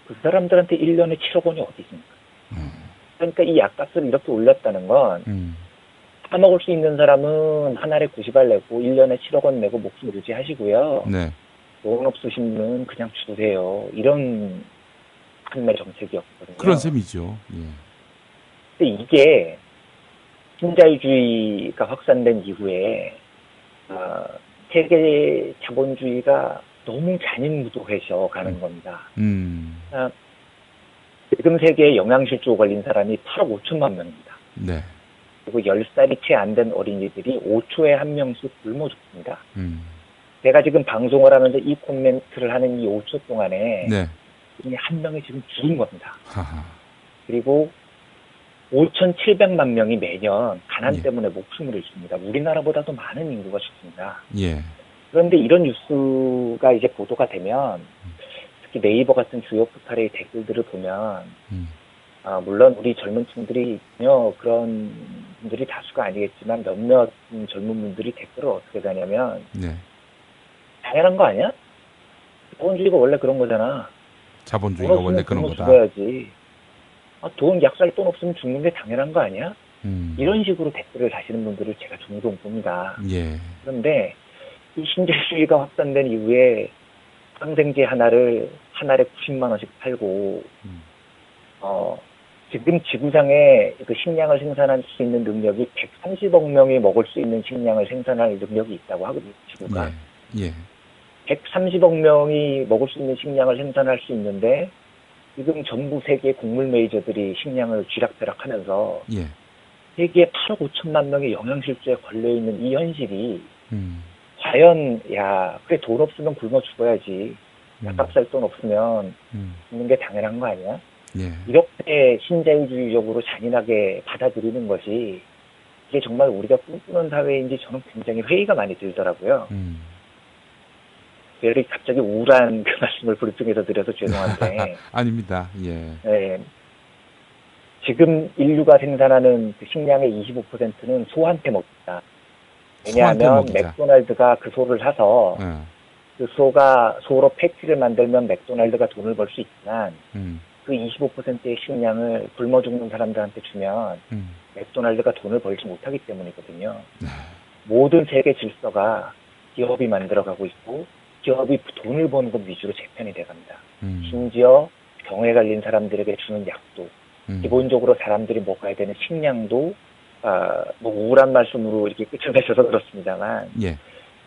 Speaker 6: 그 사람들한테 1년에 7억 원이 어디 있습니까? 그러니까 이 약값을 이렇게 올렸다는 건 파먹을 수 있는 사람은 한 알에 90알 내고 1년에 7억 원 내고 목숨 유지하시고요.
Speaker 2: 네.
Speaker 6: 돈 없으신 분은 그냥 주세요. 이런 판매 정책이었거든요.
Speaker 2: 그런 셈이죠. 예.
Speaker 6: 근데 이게 신자유주의가 확산된 이후에 세계 자본주의가 너무 잔인무도해져 가는 겁니다. 지금 세계에 영양실조 걸린 사람이 8억 5천만 명입니다.
Speaker 2: 네.
Speaker 6: 그리고 10살이 채 안 된 어린이들이 5초에 한 명씩 굶어 죽습니다. 제가 지금 방송을 하면서 이 코멘트를 하는 이 5초 동안에
Speaker 2: 네.
Speaker 6: 이 한 명이 지금 죽은 겁니다.
Speaker 2: 하하.
Speaker 6: 그리고 5,700만 명이 매년 가난 때문에 목숨을 잃습니다. 우리나라보다도 많은 인구가 죽습니다.
Speaker 2: 예.
Speaker 6: 그런데 이런 뉴스가 이제 보도가 되면 특히 네이버 같은 주요 포털의 댓글들을 보면 물론 우리 젊은 층들이 전혀 그런 분들이 다수가 아니겠지만 몇몇 젊은 분들이 댓글을 어떻게 다냐면
Speaker 2: 네.
Speaker 6: 당연한 거 아니야? 자본주의가 원래 그런 거잖아.
Speaker 2: 자본주의가 원래 그런 거다.
Speaker 6: 죽어야지. 돈 약살 돈 없으면 죽는 게 당연한 거 아니야? 이런 식으로 댓글을 다시는 분들을 제가 종종 봅니다.
Speaker 2: 예.
Speaker 6: 그런데 이 신자유주의가 확산된 이후에 항생제 하나를 한 알에 90만 원씩 팔고 지금 지구상에 그 식량을 생산할 수 있는 능력이 130억 명이 먹을 수 있는 식량을 생산할 능력이 있다고 하거든요. 지구가.
Speaker 2: 예.
Speaker 6: 130억 명이 먹을 수 있는 식량을 생산할 수 있는데 지금 전부 세계 곡물 메이저들이 식량을 쥐락펴락하면서
Speaker 2: 예.
Speaker 6: 세계에 8억 5천만 명이 영양실조에 걸려있는 이 현실이 과연 그래 돈 없으면 굶어 죽어야지. 약값 돈 없으면 죽는 게 당연한 거 아니야?
Speaker 2: 예.
Speaker 6: 이렇게 신자유주의적으로 잔인하게 받아들이는 것이 이게 정말 우리가 꿈꾸는 사회인지 저는 굉장히 회의가 많이 들더라고요. 그래서 갑자기 우울한 그 말씀을 불평해서 드려서 죄송한데
Speaker 2: 아닙니다. 예.
Speaker 6: 네. 지금 인류가 생산하는 그 식량의 25%는 소한테 먹습니다. 왜냐하면 맥도날드가 그 소를 사서 그 소로 패티를 만들면 맥도날드가 돈을 벌 수 있지만 그 25%의 식량을 굶어 죽는 사람들한테 주면 맥도날드가 돈을 벌지 못하기 때문이거든요. 모든 세계 질서가 기업이 만들어가고 있고 기업이 돈을 버는 것 위주로 재편이 돼갑니다. 심지어 병에 걸린 사람들에게 주는 약도 기본적으로 사람들이 먹어야 되는 식량도 뭐 우울한 말씀으로 이렇게 끝을 내셔서 그렇습니다만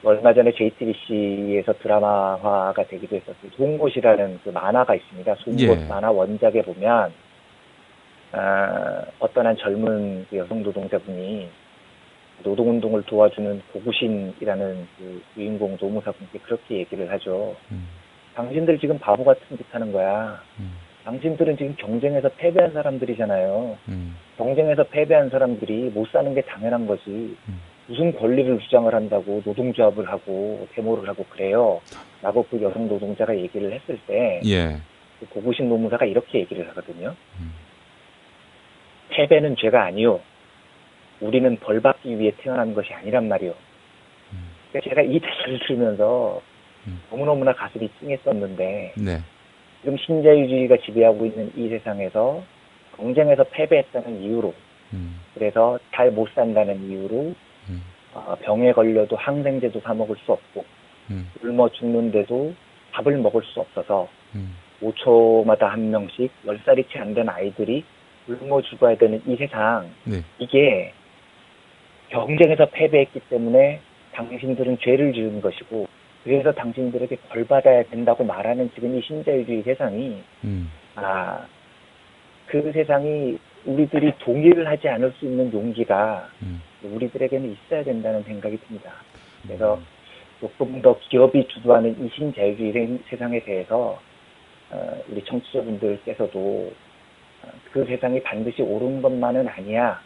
Speaker 6: 얼마 전에 JTBC에서 드라마화가 되기도 했었어요. 송곳이라는 그 만화가 있습니다. 송곳 만화 원작에 보면 어떤 한 젊은 그 여성 노동자분이 노동운동을 도와주는 고구신이라는 그 주인공 노무사분께 그렇게 얘기를 하죠. 당신들 지금 바보 같은 짓 하는 거야. 당신들은 지금 경쟁에서 패배한 사람들이잖아요. 경쟁에서 패배한 사람들이 못 사는 게 당연한 거지. 무슨 권리를 주장을 한다고 노동조합을 하고 데모를 하고 그래요. 라고 그 여성 노동자가 얘기를 했을 때 그 고구신 노무사가 이렇게 얘기를 하거든요. 패배는 죄가 아니요. 우리는 벌받기 위해 태어난 것이 아니란 말이요. 그러니까 제가 이 대사를 들으면서 너무너무나 가슴이 찡했었는데 지금 신자유주의가 지배하고 있는 이 세상에서 경쟁에서 패배했다는 이유로 그래서 잘 못 산다는 이유로 병에 걸려도 항생제도 사 먹을 수 없고 굶어 죽는데도 밥을 먹을 수 없어서 5초마다 한 명씩 10살이 채 안 된 아이들이 굶어 죽어야 되는 이 세상 이게 경쟁에서 패배했기 때문에 당신들은 죄를 지은 것이고 그래서 당신들에게 벌받아야 된다고 말하는 지금 이 신자유주의 세상이 그 세상이 우리들이 동의를 하지 않을 수 있는 용기가 우리들에게는 있어야 된다는 생각이 듭니다. 그래서 조금 더 기업이 주도하는 이 신자유주의 세상에 대해서 우리 청취자분들께서도 그 세상이 반드시 옳은 것만은 아니야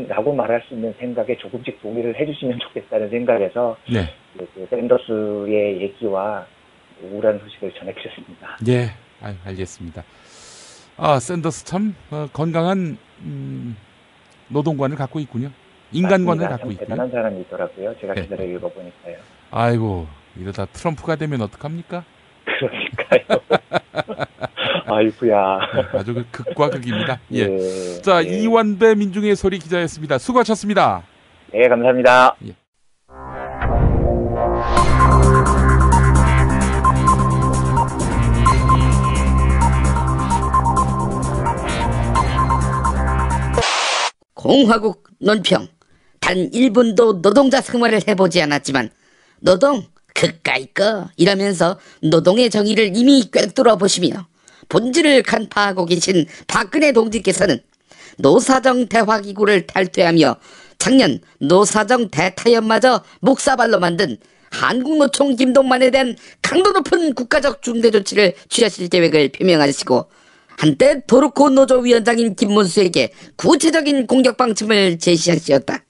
Speaker 6: 라고 말할 수 있는 생각에 조금씩 동의를 해주시면 좋겠다는 생각에서 그 샌더스의 얘기와 우울한 소식을 전해드렸습니다.
Speaker 2: 예, 알겠습니다. 샌더스 참 건강한 노동관을 갖고 있군요. 인간관을 갖고 있고요.
Speaker 6: 대단한 사람이더라고요. 제가 그대로 읽어보니까요.
Speaker 2: 아이고 이러다 트럼프가 되면 어떡합니까?
Speaker 6: 그러니까요. 아이고야.
Speaker 2: 아주 그 극과 극입니다. 예.
Speaker 6: 예.
Speaker 2: 자,
Speaker 6: 예.
Speaker 2: 이완배 민중의 소리 기자였습니다. 수고하셨습니다.
Speaker 6: 네, 감사합니다.
Speaker 2: 예.
Speaker 5: 공화국 논평. 단 1분도 노동자 생활을 해보지 않았지만 노동 그까이 거 이러면서 노동의 정의를 이미 꿰뚫어 보시며 본질을 간파하고 계신 박근혜 동지께서는 노사정 대화기구를 탈퇴하며 작년 노사정 대타협마저 목사발로 만든 한국노총 김동만에 대한 강도 높은 국가적 중대조치를 취하실 계획을 표명하시고 한때 도르코 노조위원장인 김문수에게 구체적인 공격 방침을 제시하셨다.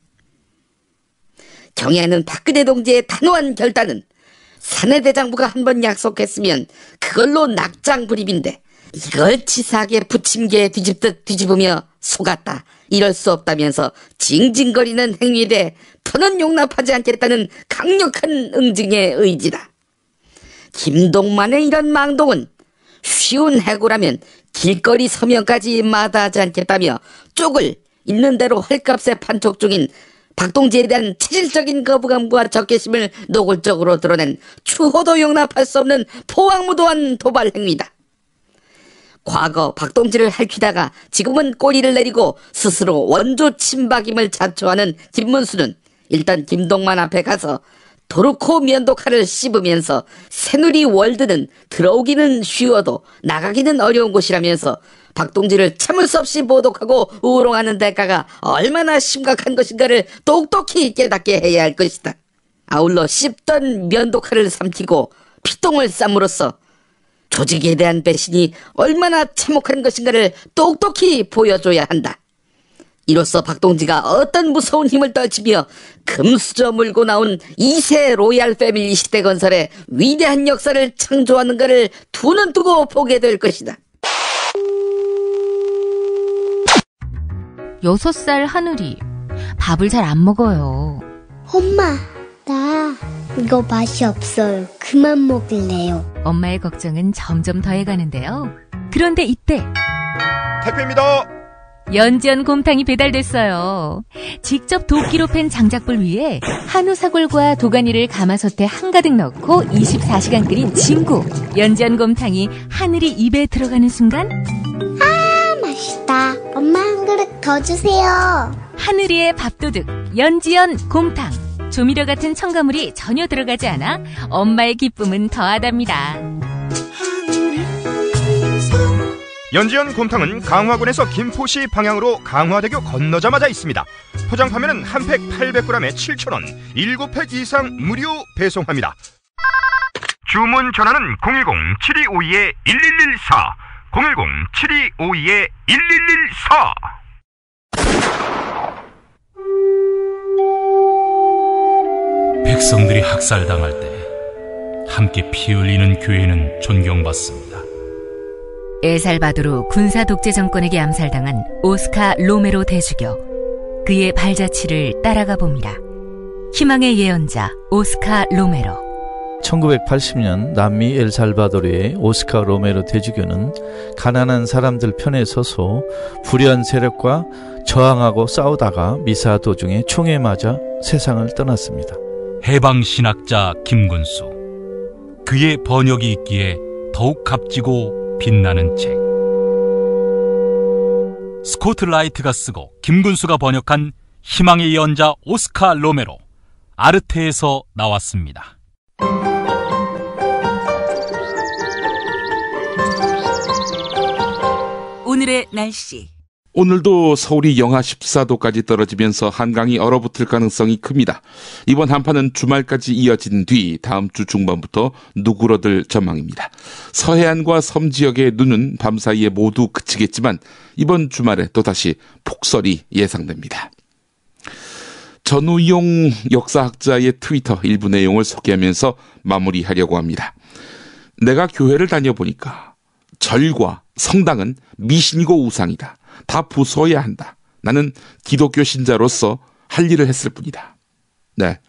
Speaker 5: 경애하는 박근혜 동지의 단호한 결단은 사내대장부가 한번 약속했으면 그걸로 낙장불입인데 이걸 치사하게 부침개에 뒤집듯 뒤집으며 속았다. 이럴 수 없다면서 징징거리는 행위에 대해 더는 용납하지 않겠다는 강력한 응징의 의지다. 김동만의 이런 망동은 쉬운 해고라면 길거리 서명까지 마다하지 않겠다며 쪽을 있는 대로 헐값에 판촉 중인 박동지에 대한 체질적인 거부감과 적개심을 노골적으로 드러낸 추호도 용납할 수 없는 포악무도한 도발 행위다. 과거 박동지를 할퀴다가 지금은 꼬리를 내리고 스스로 원조 친박임을 자초하는 김문수는 일단 김동만 앞에 가서 도르코 면도칼을 씹으면서 새누리 월드는 들어오기는 쉬워도 나가기는 어려운 곳이라면서 박동지를 참을 수 없이 모독하고 우롱하는 대가가 얼마나 심각한 것인가를 똑똑히 깨닫게 해야 할 것이다. 아울러 씹던 면도칼을 삼키고 피똥을 쌈으로써 조직에 대한 배신이 얼마나 참혹한 것인가를 똑똑히 보여줘야 한다. 이로써 박동지가 어떤 무서운 힘을 떨치며 금수저 물고 나온 2세 로얄 패밀리 시대 건설의 위대한 역사를 창조하는가를 두 눈 뜨고 보게 될 것이다.
Speaker 7: 6살 하늘이 밥을 잘 안 먹어요.
Speaker 8: 엄마, 나 이거 맛이 없어요. 그만 먹을래요.
Speaker 7: 엄마의 걱정은 점점 더해가는데요. 그런데 이때
Speaker 10: 택배입니다.
Speaker 7: 연지연 곰탕이 배달됐어요. 직접 도끼로 팬 장작불 위에 한우 사골과 도가니를 가마솥에 한가득 넣고 24시간 끓인 진구. 연지연 곰탕이 하늘이 입에 들어가는 순간
Speaker 8: 아, 맛있다. 엄마 한 그릇 더 주세요.
Speaker 7: 하늘이의 밥도둑 연지연 곰탕. 조미료 같은 첨가물이 전혀 들어가지 않아 엄마의 기쁨은 더하답니다.
Speaker 10: 연지연 곰탕은 강화군에서 김포시 방향으로 강화대교 건너자마자 있습니다. 포장 판매는 한 팩 800g에 7,000원, 7팩 이상 무료 배송합니다. 주문 전화는 010-7252-1114, 010-7252-1114.
Speaker 9: 백성들이 학살당할 때 함께 피 흘리는 교회는 존경받습니다.
Speaker 7: 엘살바도르 군사 독재 정권에게 암살당한 오스카 로메로 대주교. 그의 발자취를 따라가 봅니다. 희망의 예언자 오스카 로메로.
Speaker 11: 1980년 남미 엘살바도르의 오스카 로메로 대주교는 가난한 사람들 편에 서서 불의한 세력과 저항하고 싸우다가 미사 도중에 총에 맞아 세상을 떠났습니다.
Speaker 9: 해방신학자 김군수. 그의 번역이 있기에 더욱 값지고 빛나는 책. 스코트 라이트가 쓰고 김군수가 번역한 희망의 예언자 오스카 로메로. 아르테에서 나왔습니다.
Speaker 17: 오늘의 날씨.
Speaker 2: 오늘도 서울이 영하 14도까지 떨어지면서 한강이 얼어붙을 가능성이 큽니다. 이번 한파는 주말까지 이어진 뒤 다음 주 중반부터 누그러들 전망입니다. 서해안과 섬 지역의 눈은 밤사이에 모두 그치겠지만 이번 주말에 또다시 폭설이 예상됩니다. 전우용 역사학자의 트위터 일부 내용을 소개하면서 마무리하려고 합니다. 내가 교회를 다녀보니까 절과 성당은 미신이고 우상이다. 다 부숴야 한다. 나는 기독교 신자로서 할 일을 했을 뿐이다. 네,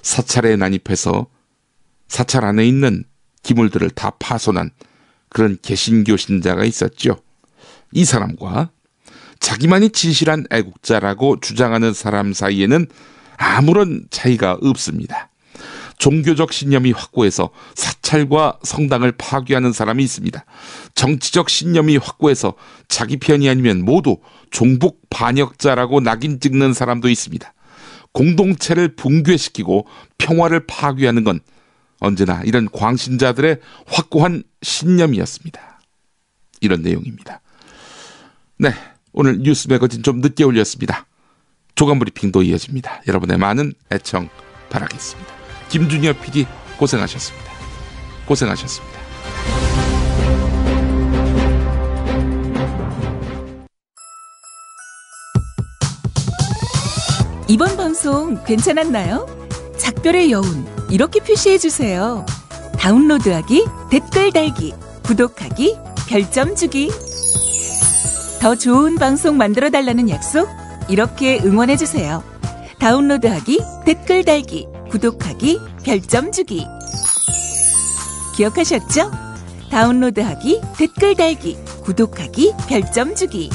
Speaker 2: 사찰에 난입해서 사찰 안에 있는 기물들을 다 파손한 그런 개신교 신자가 있었죠. 이 사람과 자기만이 진실한 애국자라고 주장하는 사람 사이에는 아무런 차이가 없습니다. 종교적 신념이 확고해서 사찰과 성당을 파괴하는 사람이 있습니다. 정치적 신념이 확고해서 자기 편이 아니면 모두 종북 반역자라고 낙인 찍는 사람도 있습니다. 공동체를 붕괴시키고 평화를 파괴하는 건 언제나 이런 광신자들의 확고한 신념이었습니다. 이런 내용입니다. 네, 오늘 뉴스 매거진 좀 늦게 올렸습니다. 조간 브리핑도 이어집니다. 여러분의 많은 애청 바라겠습니다. 김준엽 PD 고생하셨습니다. 고생하셨습니다.
Speaker 17: 이번 방송 괜찮았나요? 작별의 여운 이렇게 표시해주세요. 다운로드하기, 댓글 달기, 구독하기, 별점 주기. 더 좋은 방송 만들어달라는 약속 이렇게 응원해주세요. 다운로드하기, 댓글 달기, 구독하기, 별점 주기. 기억하셨죠? 다운로드하기, 댓글 달기, 구독하기, 별점 주기.